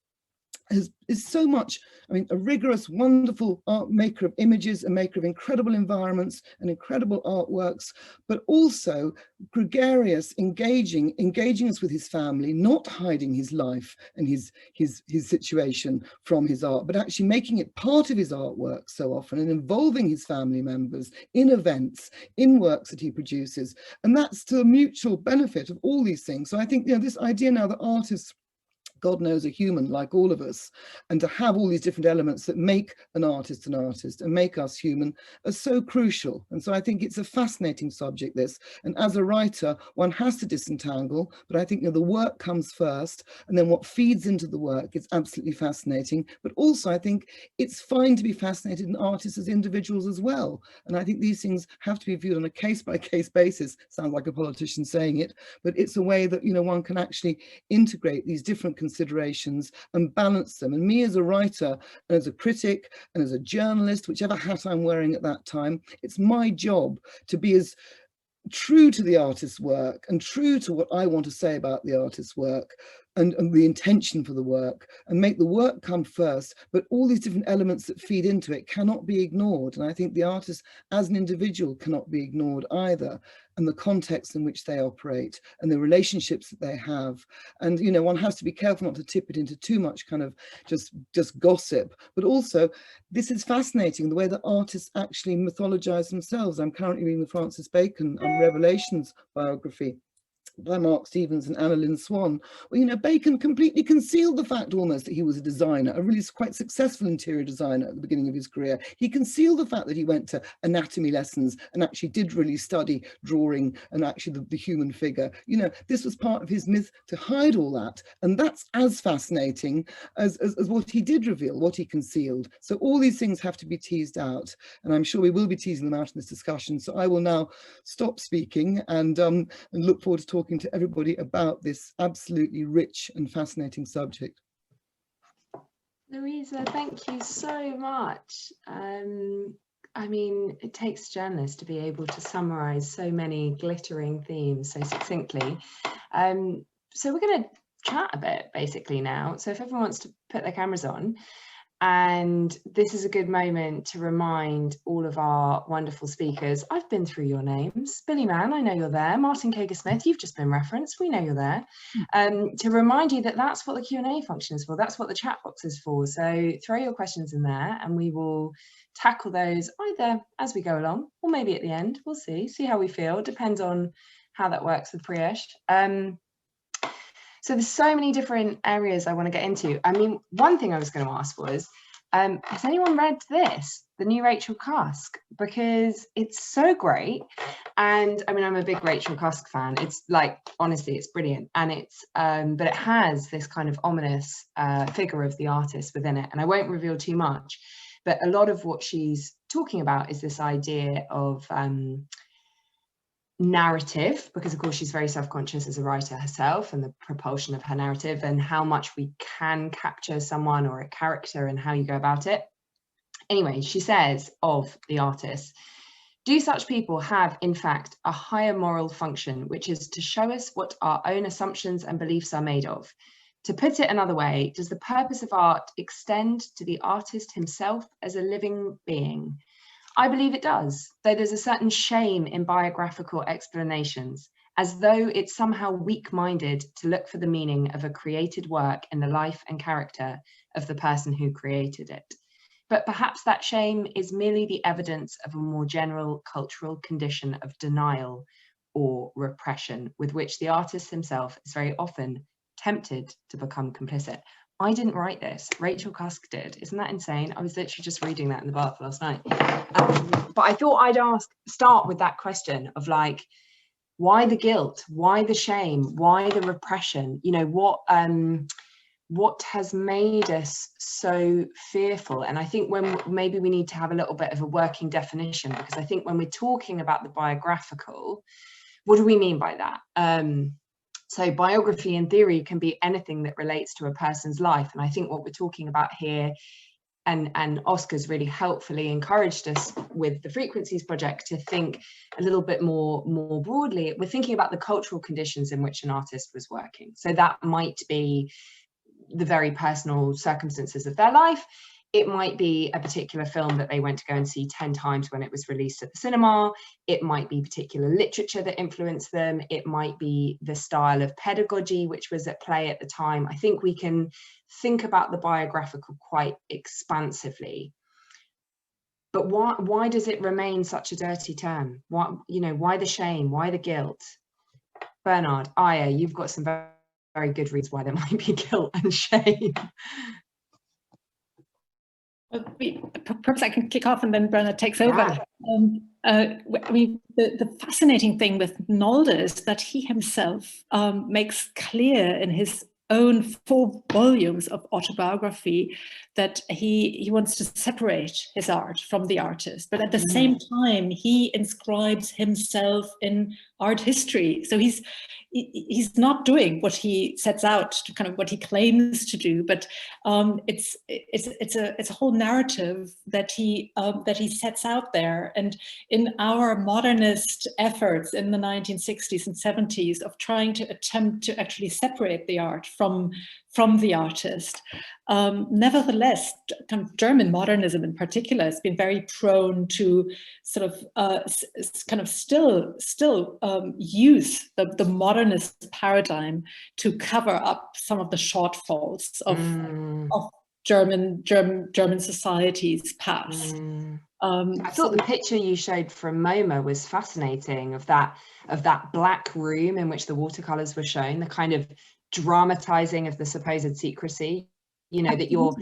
is so much, a rigorous, wonderful art maker of images, a maker of incredible environments and incredible artworks, but also gregarious, engaging us with his family, not hiding his life and his situation from his art, but actually making it part of his artwork so often and involving his family members in events, in works that he produces. And that's to the mutual benefit of all these things. So I think, this idea now that artists, God knows, are human like all of us, and to have all these different elements that make an artist and make us human are so crucial. And so I think it's a fascinating subject, this. And as a writer, one has to disentangle, but I think the work comes first, and then what feeds into the work is absolutely fascinating. But also I think it's fine to be fascinated in artists as individuals as well. And I think these things have to be viewed on a case-by-case basis. Sounds like a politician saying it, but it's a way that, one can actually integrate these different considerations and balance them. And me as a writer and as a critic and as a journalist, whichever hat I'm wearing at that time, it's my job to be as true to the artist's work and true to what I want to say about the artist's work, and the intention for the work, and make the work come first, but all these different elements that feed into it cannot be ignored. And I think the artist as an individual cannot be ignored either, and the context in which they operate and the relationships that they have. And, you know, one has to be careful not to tip it into too much kind of just gossip, but also this is fascinating, the way that artists actually mythologize themselves. I'm currently reading the Francis Bacon Revelations biography by Mark Stevens and Anna Lynn Swan. Well, you know, Bacon completely concealed the fact almost that he was a designer, a really quite successful interior designer at the beginning of his career. He concealed the fact that he went to anatomy lessons and actually did really study drawing and actually the human figure. You know, this was part of his myth to hide all that. And that's as fascinating as what he did reveal, what he concealed. So all these things have to be teased out. And I'm sure we will be teasing them out in this discussion. So I will now stop speaking and look forward to talking to everybody about this absolutely rich and fascinating subject. Louisa, thank you so much. I mean, it takes journalists to be able to summarize so many glittering themes so succinctly. So we're going to chat a bit basically now. So if everyone wants to put their cameras on, and this is a good moment to remind all of our wonderful speakers, I've been through your names. Billy Mann, I know you're there. Martin Kager-Smith, you've just been referenced. We know you're there. To remind you that that's what the Q&A function is for. That's what the chat box is for. So throw your questions in there and we will tackle those either as we go along or maybe at the end. We'll see how we feel. Depends on how that works with Priyesh. So there's so many different areas I want to get into. I mean, one thing I was going to ask was, has anyone read this, the new Rachel Cusk? Because it's so great. And I mean, I'm a big Rachel Cusk fan. It's like, honestly, it's brilliant. And it's, but it has this kind of ominous figure of the artist within it. And I won't reveal too much, but a lot of what she's talking about is this idea of narrative, because of course she's very self-conscious as a writer herself, and the propulsion of her narrative and how much we can capture someone or a character and how you go about it. Anyway, she says of the artist, do such people have in fact a higher moral function, which is to show us what our own assumptions and beliefs are made of? To put it another way, does the purpose of art extend to the artist himself as a living being? I believe it does, though there's a certain shame in biographical explanations, as though it's somehow weak-minded to look for the meaning of a created work in the life and character of the person who created it. But perhaps that shame is merely the evidence of a more general cultural condition of denial or repression with which the artist himself is very often tempted to become complicit. I didn't write this, Rachel Cusk did. Isn't that insane? I was literally just reading that in the bath last night. But I thought I'd start with that question of like, why the guilt? Why the shame? Why the repression? You know, what has made us so fearful? And I think maybe we need to have a little bit of a working definition, because I think when we're talking about the biographical, what do we mean by that? So biography in theory can be anything that relates to a person's life. And I think what we're talking about here, and Oscar's really helpfully encouraged us with the Frequencies Project to think a little bit more broadly. We're thinking about the cultural conditions in which an artist was working. So that might be the very personal circumstances of their life. It might be a particular film that they went to go and see 10 times when it was released at the cinema. It might be particular literature that influenced them. It might be the style of pedagogy which was at play at the time. I think we can think about the biographical quite expansively. But why does it remain such a dirty term? Why the shame? Why the guilt? Bernard, Aya, you've got some very, very good reasons why there might be guilt and shame. Perhaps I can kick off and then Bernard takes over. I mean, the fascinating thing with Nolde is that he himself makes clear in his own 4 volumes of autobiography that he wants to separate his art from the artist, but at the same time he inscribes himself in art history. So he's not doing what he sets out to, kind of what he claims to do, but it's a whole narrative that he sets out there. And in our modernist efforts in the 1960s and 70s of trying to attempt to actually separate the art from the artist, nevertheless, kind of German modernism in particular has been very prone to sort of still use the modernist paradigm to cover up some of the shortfalls of German society's past. I thought the picture you showed from MoMA was fascinating, of that black room in which the watercolors were shown, the kind of dramatizing of the supposed secrecy, you know, that you're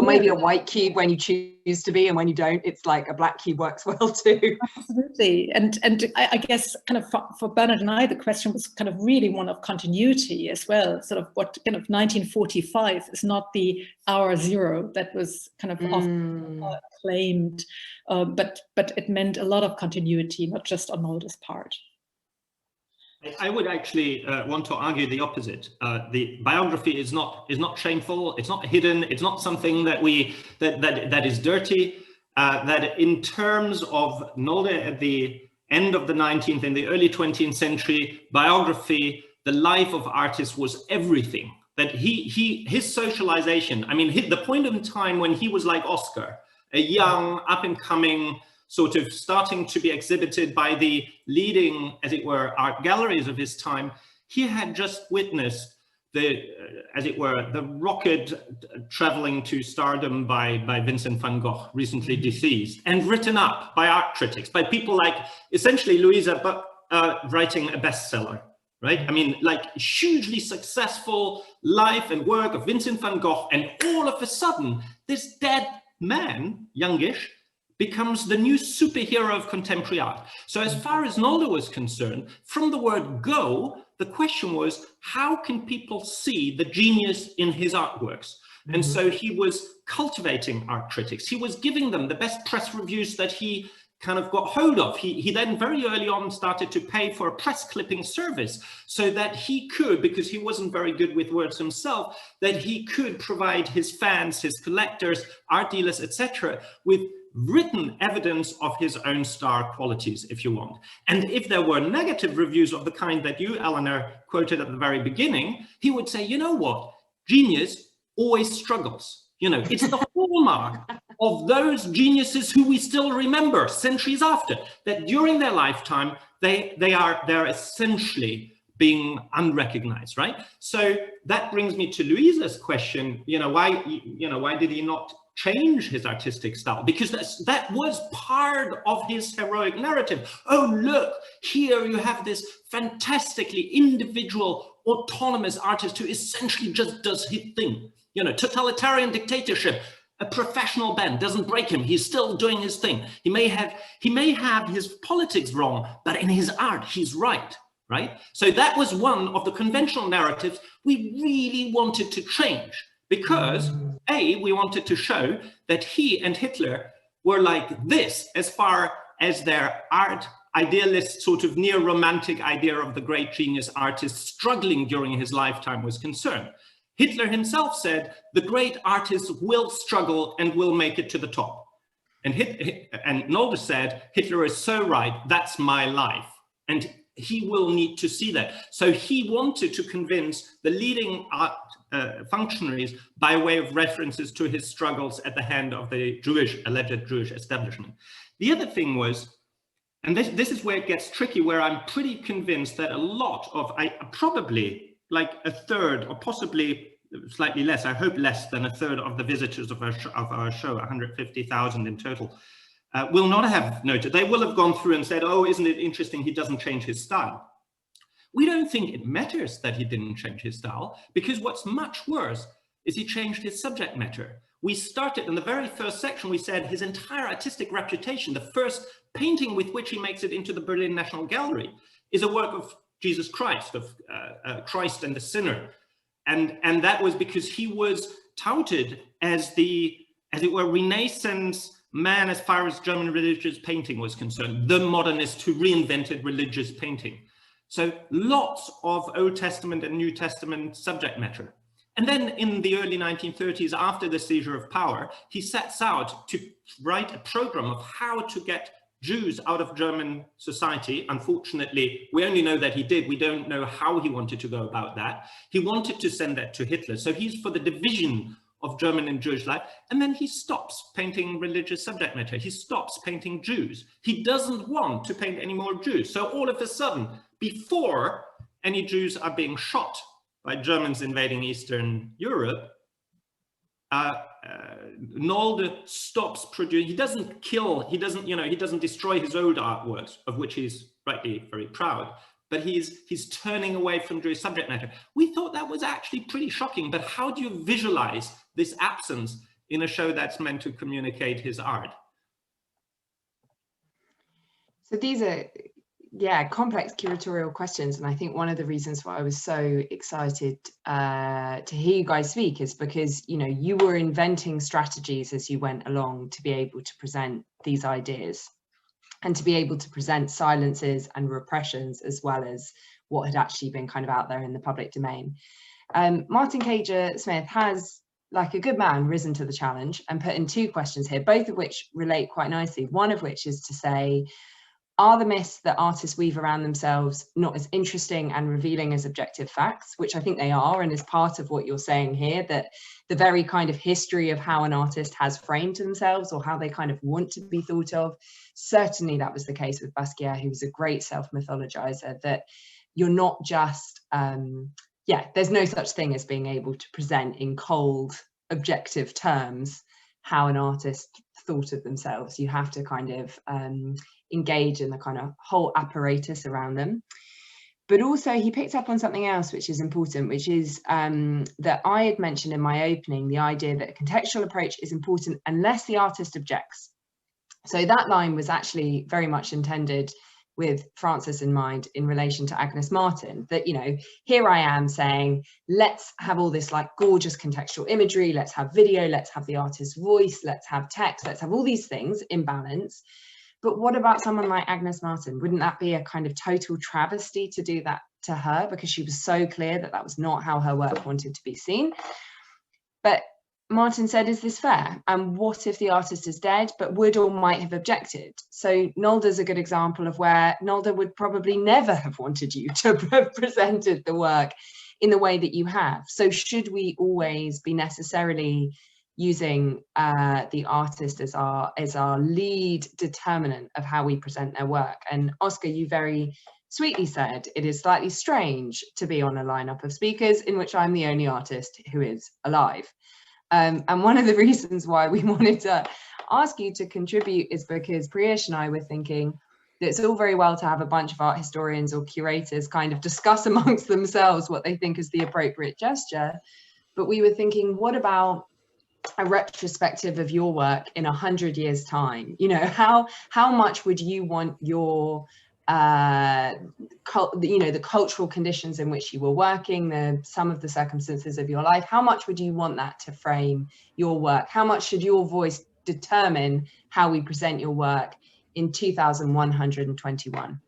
maybe a white cube when you choose to be, and when you don't, it's like a black cube works well too. Absolutely. And I guess kind of for Bernard and I, the question was kind of really one of continuity as well, sort of what kind of 1945 is not the hour zero that was kind of often claimed, but it meant a lot of continuity, not just on Mulder's part. I would actually want to argue the opposite. The biography is not shameful. It's not hidden. It's not something that that is dirty. That in terms of Nolde at the end of the 19th and the early 20th century, biography, the life of artists was everything. That his socialization. I mean, the point in time when he was like Oscar, a young up and coming, sort of starting to be exhibited by the leading, as it were, art galleries of his time, he had just witnessed the, as it were, the rocket traveling to stardom by Vincent van Gogh, recently deceased, and written up by art critics, by people like, essentially Louisa, but writing a bestseller, right? I mean, like hugely successful life and work of Vincent van Gogh, and all of a sudden, this dead man, youngish, becomes the new superhero of contemporary art. So as far as Nolde was concerned, from the word go, the question was, how can people see the genius in his artworks? And so he was cultivating art critics. He was giving them the best press reviews that he kind of got hold of. He then very early on started to pay for a press clipping service so that he could, because he wasn't very good with words himself, that he could provide his fans, his collectors, art dealers, etc., with written evidence of his own star qualities, if you want. And if there were negative reviews of the kind that you, Eleanor, quoted at the very beginning, he would say, you know what, genius always struggles. You know, it's the hallmark of those geniuses who we still remember centuries after, that during their lifetime, they're essentially being unrecognized, right? So that brings me to Louisa's question, why did he not change his artistic style? Because that was part of his heroic narrative. Oh, look, here you have this fantastically individual, autonomous artist who essentially just does his thing. You know, totalitarian dictatorship, a professional band doesn't break him. He's still doing his thing. He may have his politics wrong, but in his art, he's right. Right? So that was one of the conventional narratives we really wanted to change, because we wanted to show that he and Hitler were like this as far as their art idealist, sort of neo-romantic idea of the great genius artist struggling during his lifetime was concerned. Hitler himself said, the great artist will struggle and will make it to the top. And Nolde said, Hitler is so right, that's my life. And he will need to see that. So he wanted to convince the leading art functionaries by way of references to his struggles at the hand of the alleged Jewish establishment. The other thing was, and this is where it gets tricky, where I'm pretty convinced that a lot of, probably like a third, or possibly slightly less, I hope less than a third of the visitors of our show, 150,000 in total, will not have noted. They will have gone through and said, oh, isn't it interesting he doesn't change his style. We don't think it matters that he didn't change his style, because what's much worse is he changed his subject matter. We started in the very first section, we said his entire artistic reputation, the first painting with which he makes it into the Berlin National Gallery, is a work of Jesus Christ, of Christ and the sinner. And that was because he was touted as the, as it were, Renaissance man as far as German religious painting was concerned, the modernist who reinvented religious painting. So lots of Old Testament and New Testament subject matter. And then in the early 1930s, after the seizure of power, he sets out to write a program of how to get Jews out of German society. Unfortunately, we only know that he did. We don't know how he wanted to go about that. He wanted to send that to Hitler. So he's for the division of German and Jewish life. And then he stops painting religious subject matter. He stops painting Jews. He doesn't want to paint any more Jews. So all of a sudden, before any Jews are being shot by Germans invading Eastern Europe, Nolde stops producing. He doesn't kill, he doesn't destroy his old artworks, of which he's rightly very proud, but he's turning away from Jewish subject matter. We thought that was actually pretty shocking, but how do you visualize this absence in a show that's meant to communicate his art? So these are, yeah, complex curatorial questions. And I think one of the reasons why I was so excited to hear you guys speak is because, you know, you were inventing strategies as you went along to be able to present these ideas and to be able to present silences and repressions as well as what had actually been kind of out there in the public domain. Martin Cager-Smith has, like a good man, risen to the challenge and put in two questions here, both of which relate quite nicely. One of which is to say, are the myths that artists weave around themselves not as interesting and revealing as objective facts, which I think they are, and is part of what you're saying here, that the very kind of history of how an artist has framed themselves or how they kind of want to be thought of. Certainly that was the case with Basquiat, who was a great self-mythologizer, that you're not just, there's no such thing as being able to present in cold, objective terms how an artist thought of themselves. You have to kind of engage in the kind of whole apparatus around them. But also he picked up on something else which is important, which is that I had mentioned in my opening, the idea that a contextual approach is important unless the artist objects. So that line was actually very much intended with Frances in mind in relation to Agnes Martin, that, you know, here I am saying, let's have all this like gorgeous contextual imagery, let's have video, let's have the artist's voice, let's have text, let's have all these things in balance. But what about someone like Agnes Martin? Wouldn't that be a kind of total travesty to do that to her, because she was so clear that that was not how her work wanted to be seen? But Martin said, is this fair? And what if the artist is dead, but would or might have objected? So Nolde's a good example of where Nolde would probably never have wanted you to have presented the work in the way that you have. So should we always be necessarily using the artist as our lead determinant of how we present their work? And Oscar, you very sweetly said, it is slightly strange to be on a lineup of speakers in which I'm the only artist who is alive. And one of the reasons why we wanted to ask you to contribute is because Priyesh and I were thinking that it's all very well to have a bunch of art historians or curators kind of discuss amongst themselves what they think is the appropriate gesture. But we were thinking, what about a retrospective of your work in 100 years' time? You know, how much would you want your the cultural conditions in which you were working, some of the circumstances of your life, how much would you want that to frame your work? How much should your voice determine how we present your work in 2121?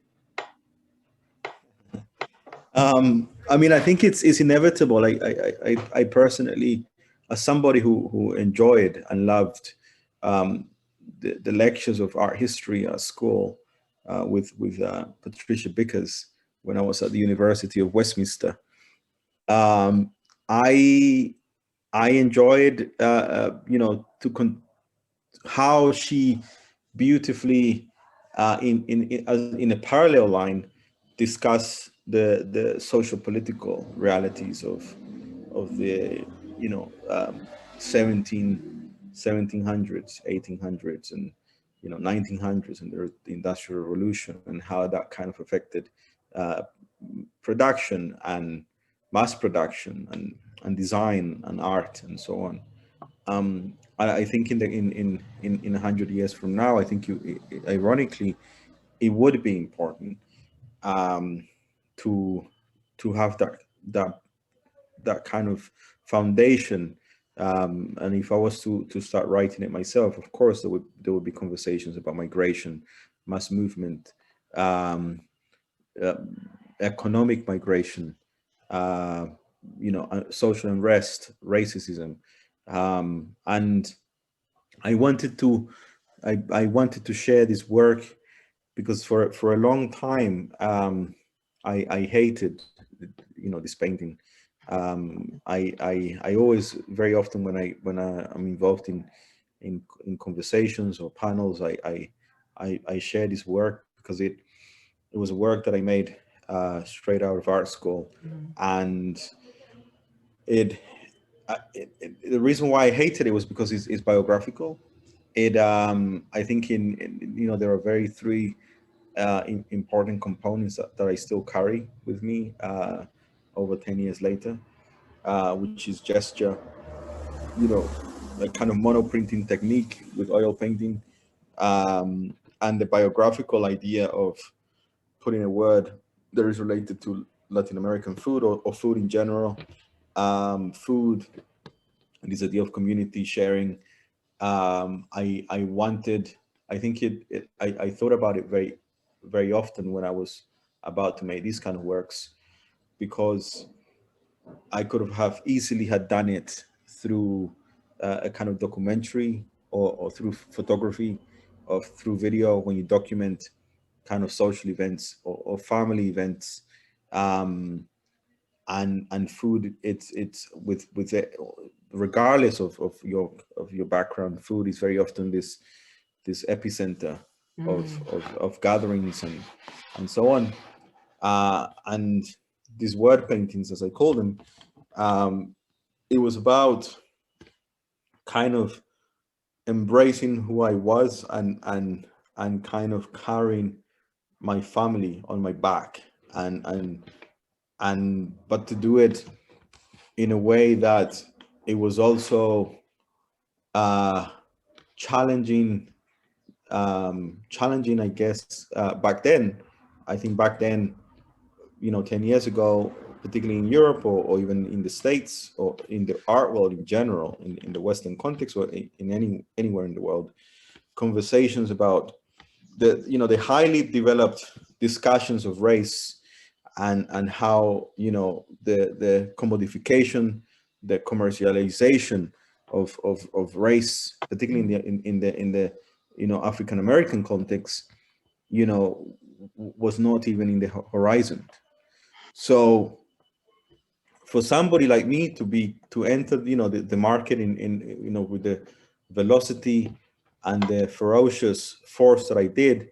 I mean, I think it's inevitable. I personally, as somebody who enjoyed and loved the lectures of art history at school, with Patricia Bickers when I was at the University of Westminster. I enjoyed, how she beautifully, in a parallel line, discuss the social political realities of the 1700s, 1800s, and 1900s, and the Industrial Revolution, and how that kind of affected production and mass production and design and art and so on. I think in 100 years from now, I think ironically, it would be important to have that kind of foundation And if I was to start writing it myself, of course, there would be conversations about migration, mass movement, economic migration, social unrest, racism, and I wanted to share this work because for a long time I hated this painting. I always, very often when I'm involved in conversations or panels, I share this work because it was a work that I made straight out of art school, and the reason why I hated it was because it's biographical. I think there are very three important components that I still carry with me over 10 years later, which is gesture, a kind of monoprinting technique with oil painting, and the biographical idea of putting a word that is related to Latin American food or food in general, food, and this idea of community sharing. I thought about it very, very often when I was about to make these kind of works, because I could have easily had done it through a kind of documentary or through photography or through video, when you document kind of social events or family events, and food. It's with it, regardless of your background, food is very often this epicenter of gatherings and so on. And these word paintings, as I call them, it was about kind of embracing who I was and kind of carrying my family on my back, but to do it in a way that it was also challenging, I guess, back then. I think back then, 10 years ago, particularly in Europe or even in the States or in the art world in general, in the Western context or in anywhere in the world, conversations about the highly developed discussions of race and how the commodification, the commercialization of race, particularly in the African American context, was not even in the horizon. So for somebody like me to enter the market in with the velocity and the ferocious force that I did,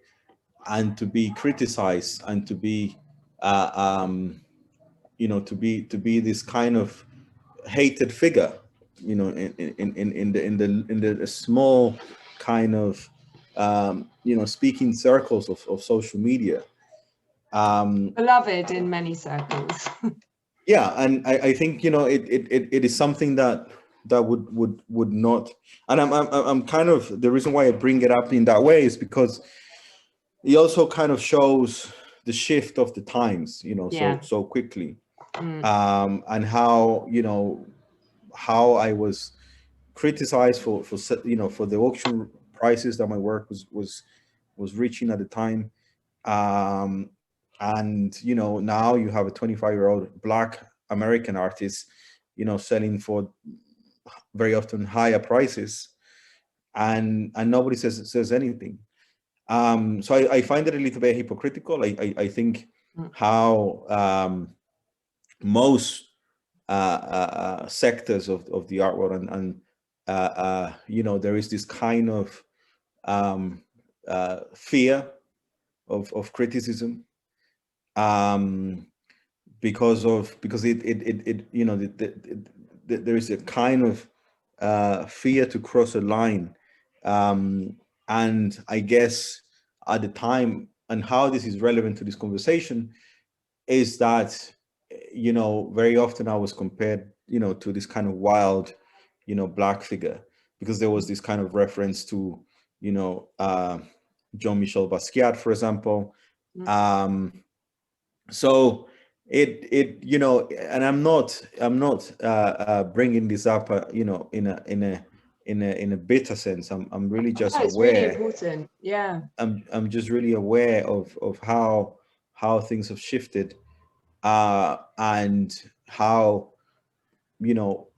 and to be criticized and to be to be this kind of hated figure, in the small kind of speaking circles of social media, beloved in many circles. Yeah, and I think it is something that would not, and I'm kind of, the reason why I bring it up in that way is because it also kind of shows the shift of the times, so quickly, and how how I was criticized for the auction prices that my work was reaching at the time. And now you have a 25-year-old Black American artist selling for very often higher prices, and nobody says anything. So I find it a little bit hypocritical. I think how most sectors of the art world and there is this kind of fear of criticism, because there is a kind of fear to cross a line, and I guess at the time, and how this is relevant to this conversation, is that very often I was compared to this kind of wild Black figure, because there was this kind of reference to Jean-Michel Basquiat, for example. So you know, and I'm not bringing this up, you know, in a bitter sense. I'm really just No, it's really aware. important. Yeah. I'm just really aware of how things have shifted, and how, you know,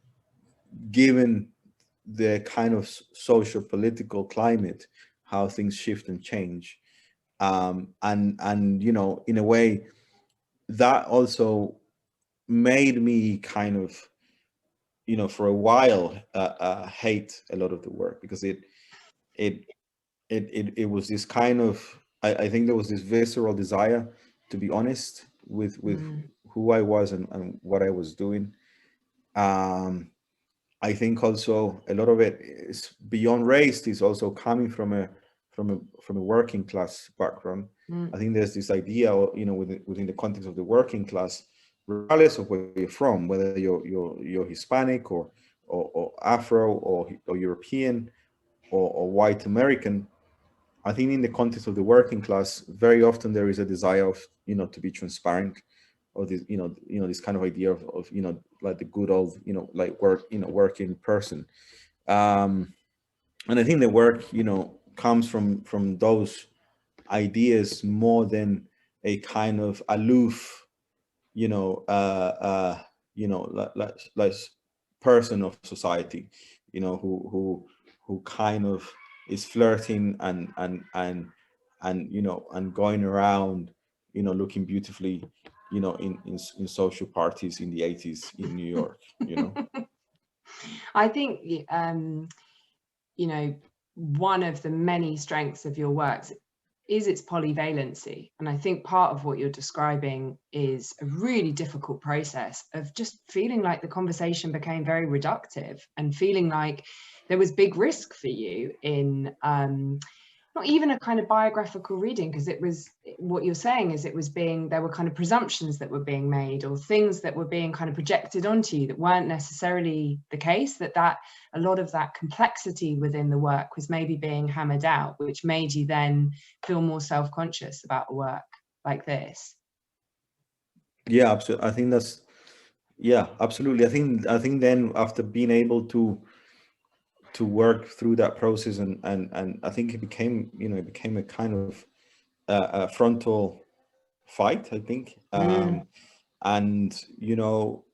given the kind of social political climate, how things shift and change, and you know, in a way that also made me kind of, you know, for a while hate a lot of the work, because it it was this kind of, I think there was this visceral desire to be honest with who I was and what I was doing. I think also a lot of it is beyond race, is also coming from a working class background. I think there's this idea, you know, within the context of the working class, regardless of where you're from, whether you're Hispanic or Afro or European or white American. I think in the context of the working class, very often there is a desire of, you know, to be transparent, or this, you know, this kind of idea of, you know, like the good old, you know, like working person. And I think the work, you know, comes from those ideas more than a kind of aloof, you know, like person of society, you know, who kind of is flirting and you know, and going around, you know, looking beautifully, you know, in social parties in the 80s in New York, you know. I think, you know, one of the many strengths of your works is its polyvalency. And I think part of what you're describing is a really difficult process of just feeling like the conversation became very reductive, and feeling like there was big risk for you in not even a kind of biographical reading, because it was, what you're saying is, it was being, there were kind of presumptions that were being made, or things that were being kind of projected onto you that weren't necessarily the case, that a lot of that complexity within the work was maybe being hammered out, which made you then feel more self-conscious about a work like this. Yeah, absolutely. I think that's, yeah, absolutely. I think then, after being able to work through that process, and I think it became, you know, it became a kind of a frontal fight, I think. And you know,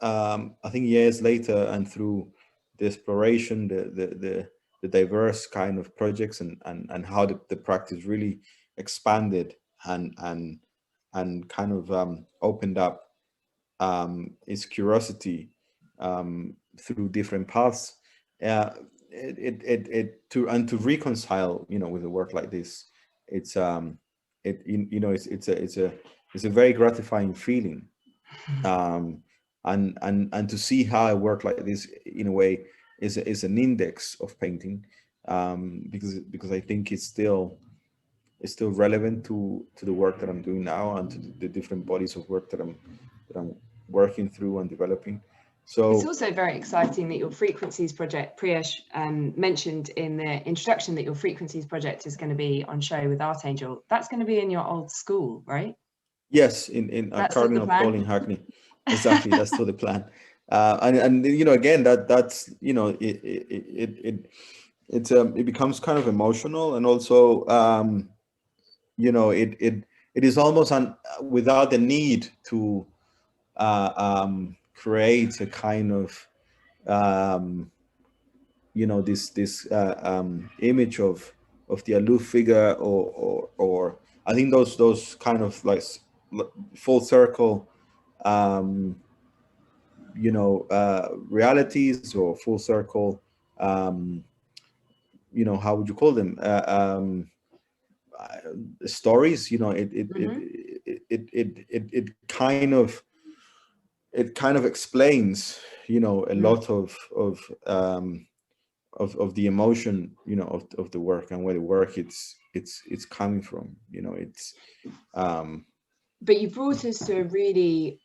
I think years later, and through the exploration, the diverse kind of projects, and how the practice really expanded and kind of opened up its curiosity through different paths. To reconcile, you know, with a work like this, it's you know, it's a very gratifying feeling, and to see how a work like this, in a way, is an index of painting, because I think it's still relevant to the work that I'm doing now, and to the different bodies of work that I'm working through and developing. So it's also very exciting that your Frequencies project, Priyesh mentioned in the introduction that your Frequencies project is going to be on show with Archangel. That's going to be in your old school, right? yes, in Cardinal Paul in Hackney. Exactly, that's still the plan. And you know, again, that's, you know, it becomes kind of emotional, and also you know, it is almost without the need to create a kind of you know, this image of the aloof figure, or I think those kind of like full circle you know, realities, or full circle you know, how would you call them, stories, you know, it kind of explains, you know, a lot of the emotion, you know, of the work, and where the work it's coming from, you know. It's but you brought us to a really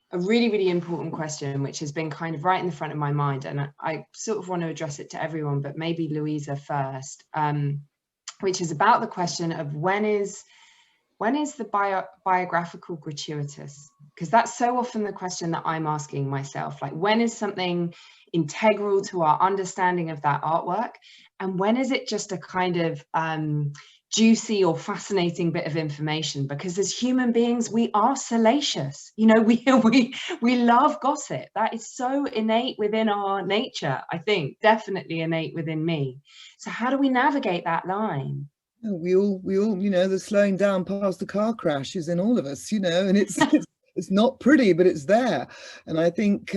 important question, which has been kind of right in the front of my mind, and I sort of want to address it to everyone, but maybe Louisa first, which is about the question of when is the biographical gratuitous? Because that's so often the question that I'm asking myself, like, when is something integral to our understanding of that artwork, and when is it just a kind of juicy or fascinating bit of information? Because as human beings, we are salacious, you know, we love gossip. That is so innate within our nature, I think, definitely innate within me. So how do we navigate that line? We all, you know, the slowing down past the car crash is in all of us, you know, and it's not pretty, but it's there. And I think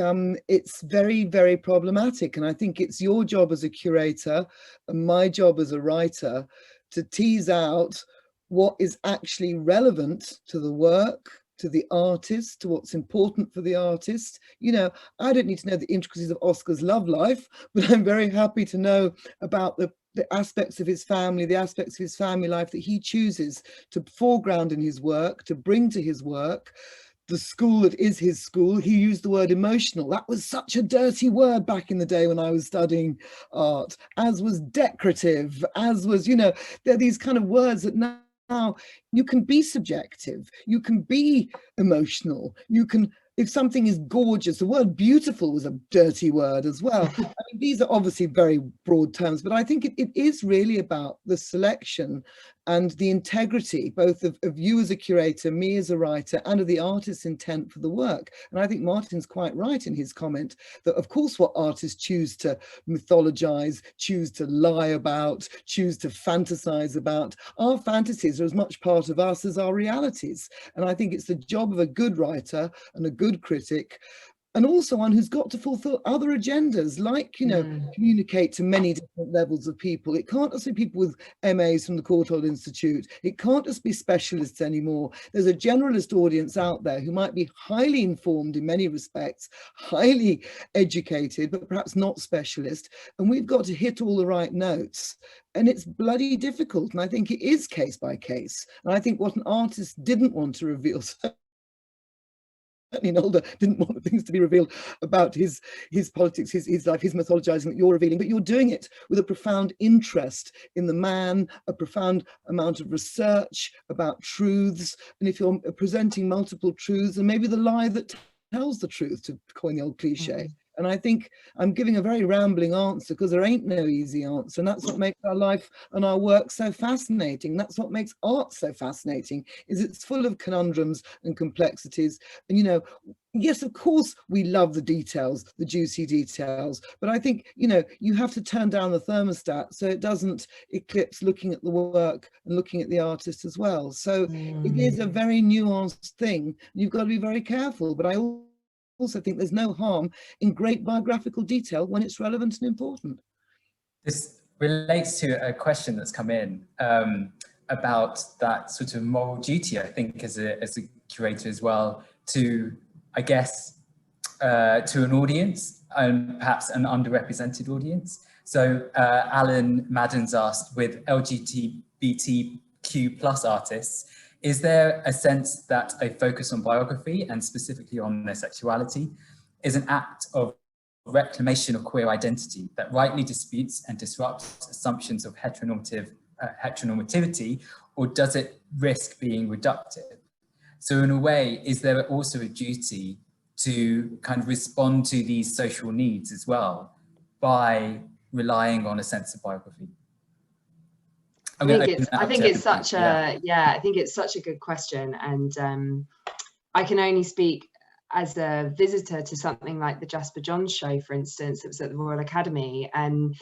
it's very, very problematic. And I think it's your job as a curator and my job as a writer to tease out what is actually relevant to the work, to the artist, to what's important for the artist. You know, I don't need to know the intricacies of Oscar's love life, but I'm very happy to know about the aspects of his family, the aspects of his family life that he chooses to foreground in his work, to bring to his work. The school that is his school, he used the word emotional. That was such a dirty word back in the day when I was studying art, as was decorative, as was, you know, there are these kind of words that now you can be subjective, you can be emotional, you can, if something is gorgeous, the word beautiful was a dirty word as well. I mean, these are obviously very broad terms, but I think it is really about the selection and the integrity, both of you as a curator, me as a writer, and of the artist's intent for the work. And I think Martin's quite right in his comment that, of course, what artists choose to mythologize, choose to lie about, choose to fantasize about, our fantasies are as much part of us as our realities. And I think it's the job of a good writer and a good critic, and also one who's got to fulfill other agendas, like, you know, communicate to many different levels of people. It can't just be people with MAs from the Courtauld Institute. It can't just be specialists anymore. There's a generalist audience out there who might be highly informed in many respects, highly educated, but perhaps not specialist. And we've got to hit all the right notes. And it's bloody difficult. And I think it is case by case. And I think what an artist didn't want to reveal, certainly Nolde didn't want things to be revealed about his politics, his life, his mythologizing that you're revealing, but you're doing it with a profound interest in the man, a profound amount of research about truths. And if you're presenting multiple truths, and maybe the lie that tells the truth, to coin the old cliche. And I think I'm giving a very rambling answer because there ain't no easy answer. And that's what makes our life and our work so fascinating. That's what makes art so fascinating, is it's full of conundrums and complexities. And, you know, yes, of course, we love the details, the juicy details. But I think, you know, you have to turn down the thermostat so it doesn't eclipse looking at the work and looking at the artist as well. So it is a very nuanced thing. You've got to be very careful. But I also think there's no harm in great biographical detail when it's relevant and important. This relates to a question that's come in about that sort of moral duty, I think, as a curator as well, to, I guess, to an audience, and perhaps an underrepresented audience. So Alan Madden's asked, with LGBTQ plus artists, is there a sense that a focus on biography, and specifically on their sexuality, is an act of reclamation of queer identity that rightly disputes and disrupts assumptions of heteronormativity, or does it risk being reductive? So in a way, is there also a duty to kind of respond to these social needs as well by relying on a sense of biography? I think it's such a good question, and I can only speak as a visitor to something like the Jasper Johns show, for instance. It was at the Royal Academy, and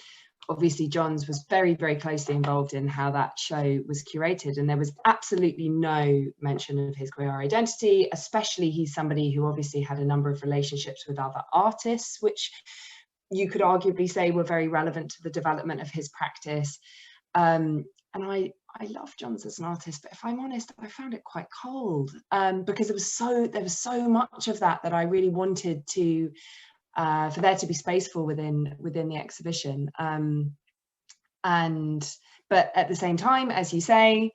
obviously Johns was very, very closely involved in how that show was curated, and there was absolutely no mention of his queer identity. Especially, he's somebody who obviously had a number of relationships with other artists, which you could arguably say were very relevant to the development of his practice. And I love Johns as an artist, but if I'm honest, I found it quite cold, because there was so much of that I really wanted to for there to be space for within the exhibition. But at the same time, as you say,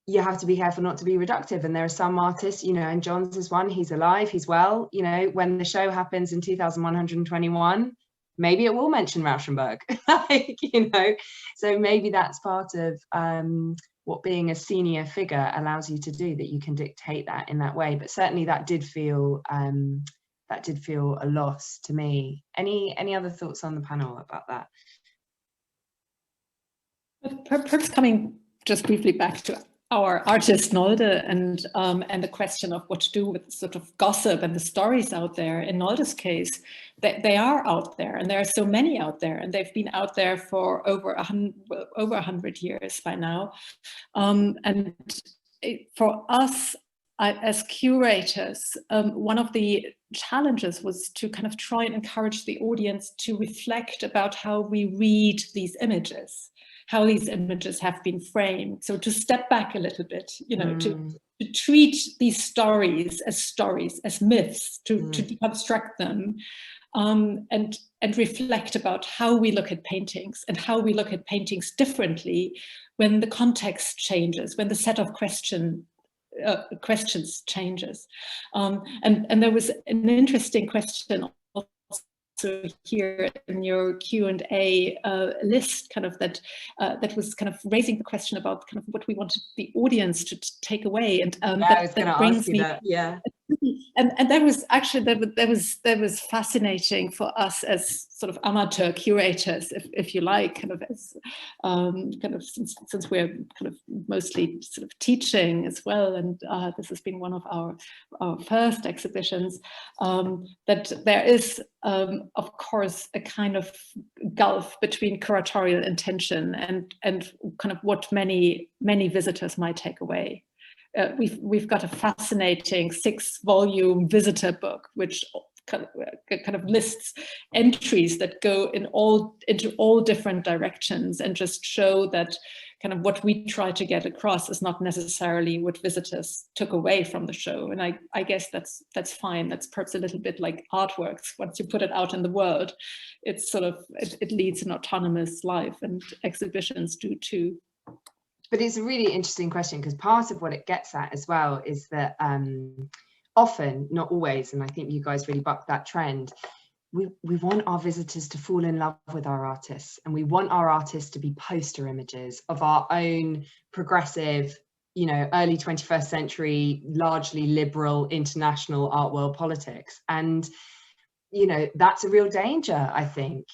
you have to be careful not to be reductive. And there are some artists, you know, and Johns is one. He's alive, he's well. You know, when the show happens in 2121. Maybe it will mention Rauschenberg, like, you know, so maybe that's part of what being a senior figure allows you to do, that you can dictate that in that way. But certainly that did feel a loss to me. Any other thoughts on the panel about that? Perhaps coming just briefly back to our artist Nolde and the question of what to do with sort of gossip and the stories out there. In Nolde's case, they are out there, and there are so many out there, and they've been out there for over 100 years by now. For us as curators, one of the challenges was to kind of try and encourage the audience to reflect about how we read these images, how these images have been framed. So to step back a little bit, you know, to treat these stories, as myths, to deconstruct them, and reflect about how we look at paintings and how we look at paintings differently when the context changes, when the set of questions changes. And there was an interesting question also here in your Q&A list, kind of that was kind of raising the question about kind of what we wanted the audience to take away, and that brings me. Yeah. And that was actually that was fascinating for us as sort of amateur curators, if you like, kind of as kind of since we're kind of mostly sort of teaching as well, and this has been one of our first exhibitions, that there is of course a kind of gulf between curatorial intention and kind of what many visitors might take away. We've got a fascinating 6-volume visitor book, which kind of lists entries that go into all different directions, and just show that kind of what we try to get across is not necessarily what visitors took away from the show. And I guess that's fine. That's perhaps a little bit like artworks. Once you put it out in the world, it's sort of it leads an autonomous life, and exhibitions do too. But it's a really interesting question, because part of what it gets at as well is that often, not always, and I think you guys really buck that trend, we want our visitors to fall in love with our artists, and we want our artists to be poster images of our own progressive, you know, early 21st century, largely liberal international art world politics. And, you know, that's a real danger, I think.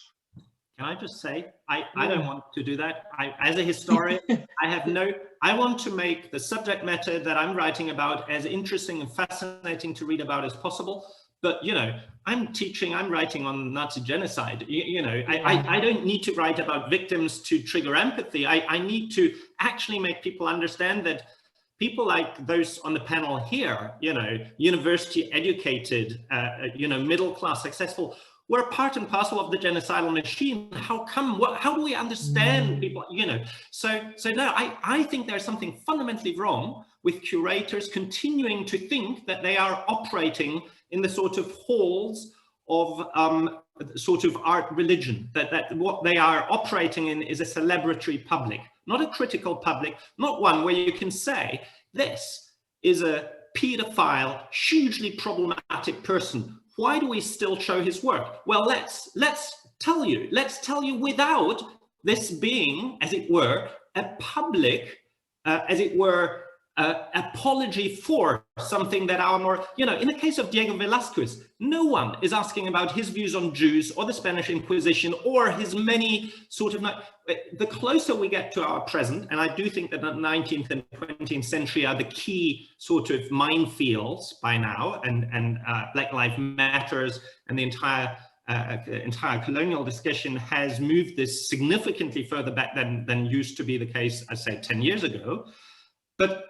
Can I just say, I don't want to do that. As a historian, I want to make the subject matter that I'm writing about as interesting and fascinating to read about as possible. But, you know, I'm writing on Nazi genocide. I don't need to write about victims to trigger empathy. I need to actually make people understand that people like those on the panel here, you know, university educated, you know, middle class, successful, we're part and parcel of the genocidal machine. How come? How do we understand people? You know, so no, I think there's something fundamentally wrong with curators continuing to think that they are operating in the sort of halls of sort of art religion. That what they are operating in is a celebratory public, not a critical public, not one where you can say this is a pedophile, hugely problematic person. Why do we still show his work? Well, let's tell you without this being, as it were, a public, as it were, apology for something that are more, you know, in the case of Diego Velázquez, no one is asking about his views on Jews or the Spanish Inquisition or his many sort of, the closer we get to our present, and I do think that the 19th and 20th century are the key sort of minefields by now, and Black Lives Matters and the entire colonial discussion has moved this significantly further back than used to be the case, I say, 10 years ago. But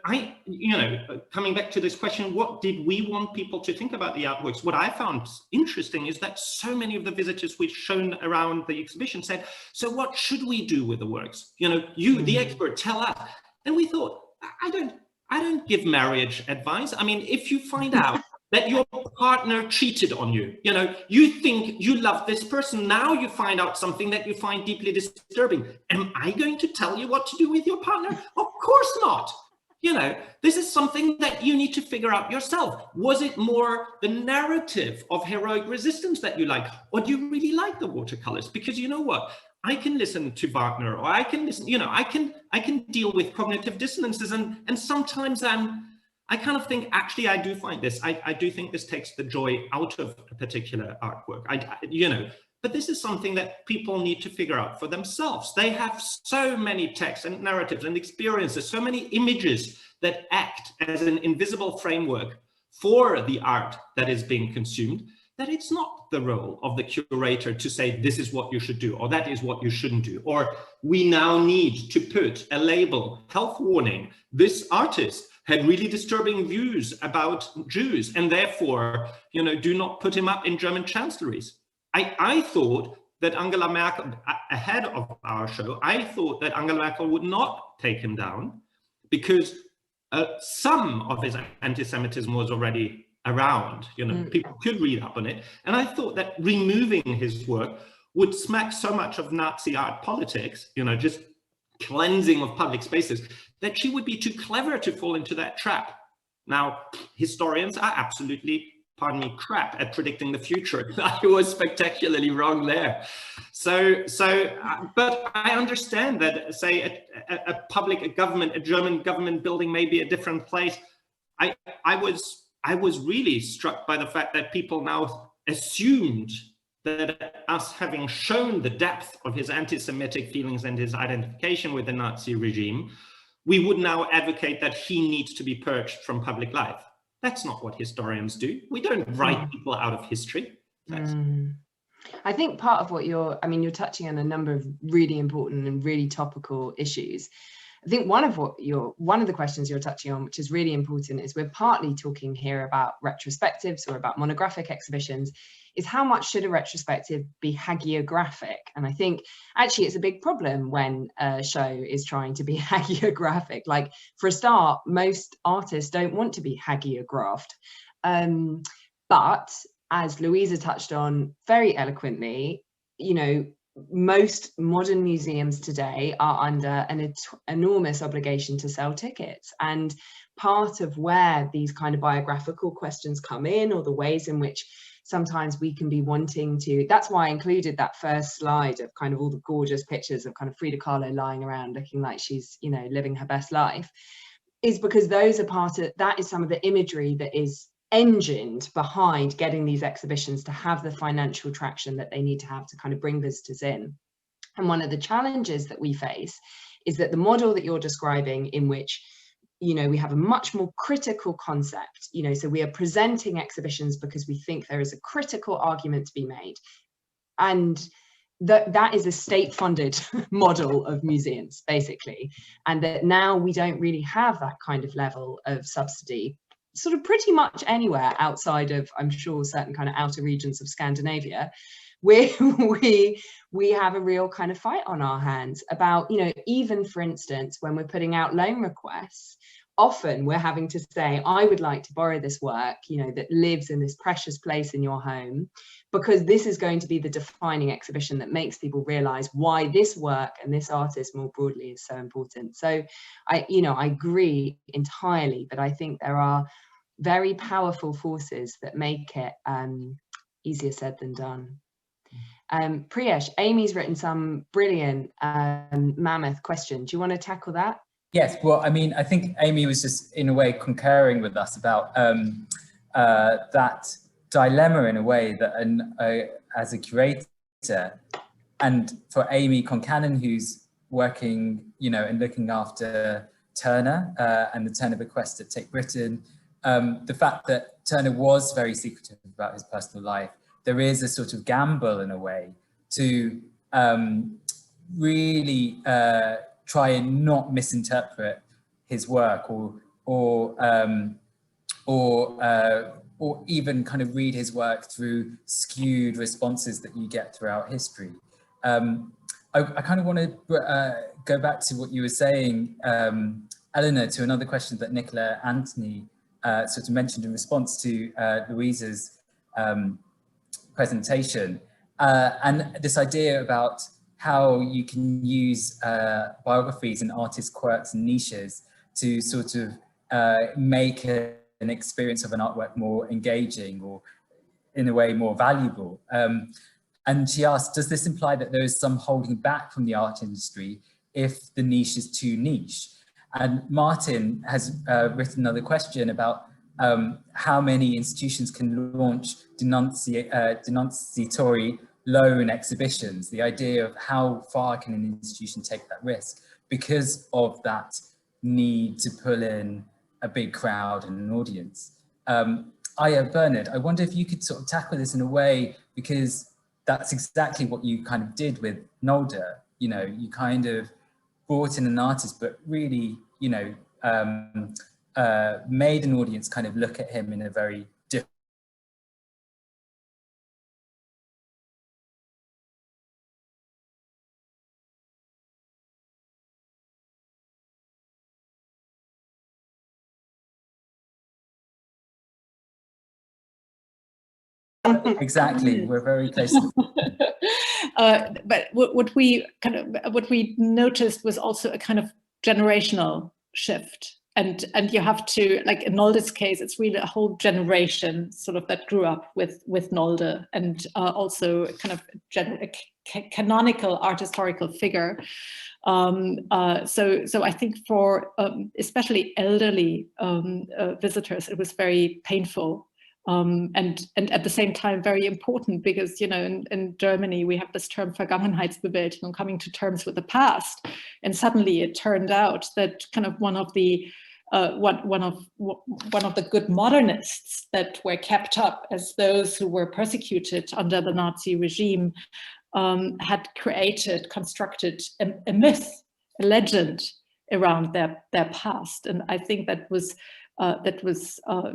you know, coming back to this question, what did we want people to think about the artworks? What I found interesting is that so many of the visitors we've shown around the exhibition said, so what should we do with the works? You know, you, the expert, tell us. And we thought, I don't give marriage advice. I mean, if you find out that your partner cheated on you, you know, you think you love this person, now you find out something that you find deeply disturbing. Am I going to tell you what to do with your partner? Of course not. You know, this is something that you need to figure out yourself. Was it more the narrative of heroic resistance that you like, or do you really like the watercolors? Because you know what? I can listen to Wagner, or I can listen, you know, I can deal with cognitive dissonances, and sometimes I kind of think, actually, I do find this, I do think this takes the joy out of a particular artwork, you know, but this is something that people need to figure out for themselves. They have so many texts and narratives and experiences, so many images that act as an invisible framework for the art that is being consumed, that it's not the role of the curator to say, this is what you should do, or that is what you shouldn't do, or we now need to put a label, health warning, this artist had really disturbing views about Jews, and therefore, you know, do not put him up in German chancelleries. I thought that Angela Merkel, ahead of our show, I thought that Angela Merkel would not take him down, because some of his anti-Semitism was already around, you know, people could read up on it. And I thought that removing his work would smack so much of Nazi art politics, you know, just cleansing of public spaces, that she would be too clever to fall into that trap. Now, historians are absolutely, pardon me, crap at predicting the future. I was spectacularly wrong there. But I understand that, say, a government, a German government building may be a different place. I was really struck by the fact that people now assumed that us having shown the depth of his anti-Semitic feelings and his identification with the Nazi regime, we would now advocate that he needs to be purged from public life. That's not what historians do. We don't write people out of history. I think part of what you're touching on a number of really important and really topical issues. I think one of the questions you're touching on, which is really important, is we're partly talking here about retrospectives or about monographic exhibitions, is how much should a retrospective be hagiographic? And I think actually it's a big problem when a show is trying to be hagiographic. Like, for a start, most artists don't want to be hagiographed. But as Louisa touched on very eloquently, you know, most modern museums today are under an enormous obligation to sell tickets. And part of where these kind of biographical questions come in, or the ways in which sometimes we can be wanting to, that's why I included that first slide of kind of all the gorgeous pictures of kind of Frida Kahlo lying around looking like she's, you know, living her best life, is because those are part of, that is some of the imagery that is engined behind getting these exhibitions to have the financial traction that they need to have to kind of bring visitors in. And one of the challenges that we face is that the model that you're describing, in which, you know, we have a much more critical concept, you know, so we are presenting exhibitions because we think there is a critical argument to be made. And that is a state-funded model of museums, basically. And that now we don't really have that kind of level of subsidy sort of pretty much anywhere outside of, I'm sure, certain kind of outer regions of Scandinavia, where we have a real kind of fight on our hands about, you know, even for instance, when we're putting out loan requests, often we're having to say, I would like to borrow this work, you know, that lives in this precious place in your home, because this is going to be the defining exhibition that makes people realize why this work and this artist more broadly is so important. So I agree entirely, but I think there are very powerful forces that make it easier said than done. Priyesh, Amy's written some brilliant mammoth questions. Do you want to tackle that? Yes, well, I mean, I think Amy was just in a way concurring with us about that dilemma in a way that as a curator, and for Amy Concannon, who's working, you know, and looking after Turner and the Turner bequest at Take Britain, the fact that Turner was very secretive about his personal life, there is a sort of gamble in a way to really try and not misinterpret his work, or even kind of read his work through skewed responses that you get throughout history. I kind of want to go back to what you were saying, Eleanor, to another question that Nicola Anthony sort of mentioned in response to Louisa's presentation, and this idea about how you can use biographies and artist quirks and niches to sort of make an experience of an artwork more engaging, or in a way more valuable. And she asked, does this imply that there is some holding back from the art industry if the niche is too niche? And Martin has written another question about how many institutions can launch denunciatory loan exhibitions, the idea of how far can an institution take that risk because of that need to pull in a big crowd and an audience. Bernard, I wonder if you could sort of tackle this in a way, because that's exactly what you kind of did with Nolde. You know, you kind of brought in an artist, but really, you know, made an audience kind of look at him in a very different. Exactly, we're very close. But what we noticed was also a kind of generational shift, and you have to, like in Nolde's case, it's really a whole generation sort of that grew up with Nolde, and also kind of a canonical art historical figure. So I think for especially elderly visitors, it was very painful. And at the same time very important, because, you know, in Germany we have this term Vergangenheitsbewältigung, coming to terms with the past, and suddenly it turned out that kind of one of the good modernists that were kept up as those who were persecuted under the Nazi regime had constructed a myth, a legend around their past, and I think that was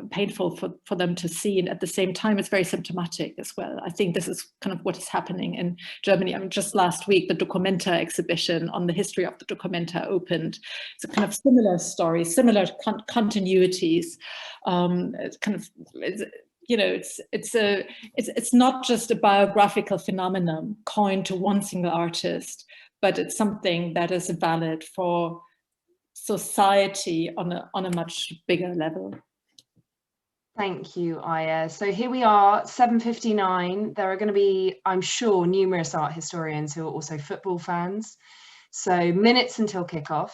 painful for them to see, and at the same time it's very symptomatic as well. I think this is kind of what is happening in Germany. I mean, just last week the Documenta exhibition on the history of the Documenta opened. It's a kind of similar story, similar continuities. It's kind of, you know, it's not just a biographical phenomenon coined to one single artist, but it's something that is valid for society on a much bigger level. Thank you, Aya. So here we are, 7:59. There are going to be, I'm sure, numerous art historians who are also football fans. So minutes until kickoff.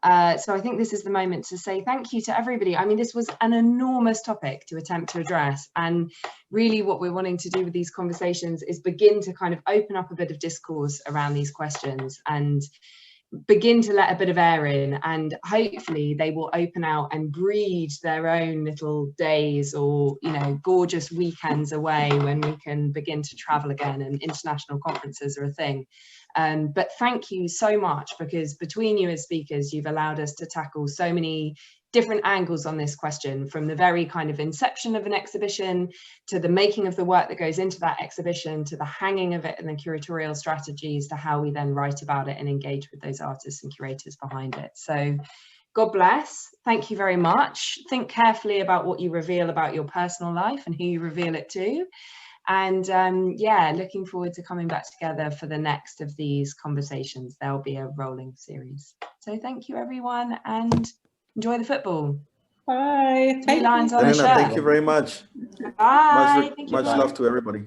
So I think this is the moment to say thank you to everybody. I mean, this was an enormous topic to attempt to address. And really what we're wanting to do with these conversations is begin to kind of open up a bit of discourse around these questions and begin to let a bit of air in, and hopefully they will open out and breed their own little days or, you know, gorgeous weekends away when we can begin to travel again and international conferences are a thing. But thank you so much, because between you as speakers, you've allowed us to tackle so many different angles on this question, from the very kind of inception of an exhibition to the making of the work that goes into that exhibition, to the hanging of it and the curatorial strategies, to how we then write about it and engage with those artists and curators behind it. So God bless. Thank you very much. Think carefully about what you reveal about your personal life and who you reveal it to. And yeah, looking forward to coming back together for the next of these conversations. There'll be a rolling series. So thank you, everyone, and enjoy the football. Bye. Thank you. On the Elena, thank you very much. Bye. Much love to everybody.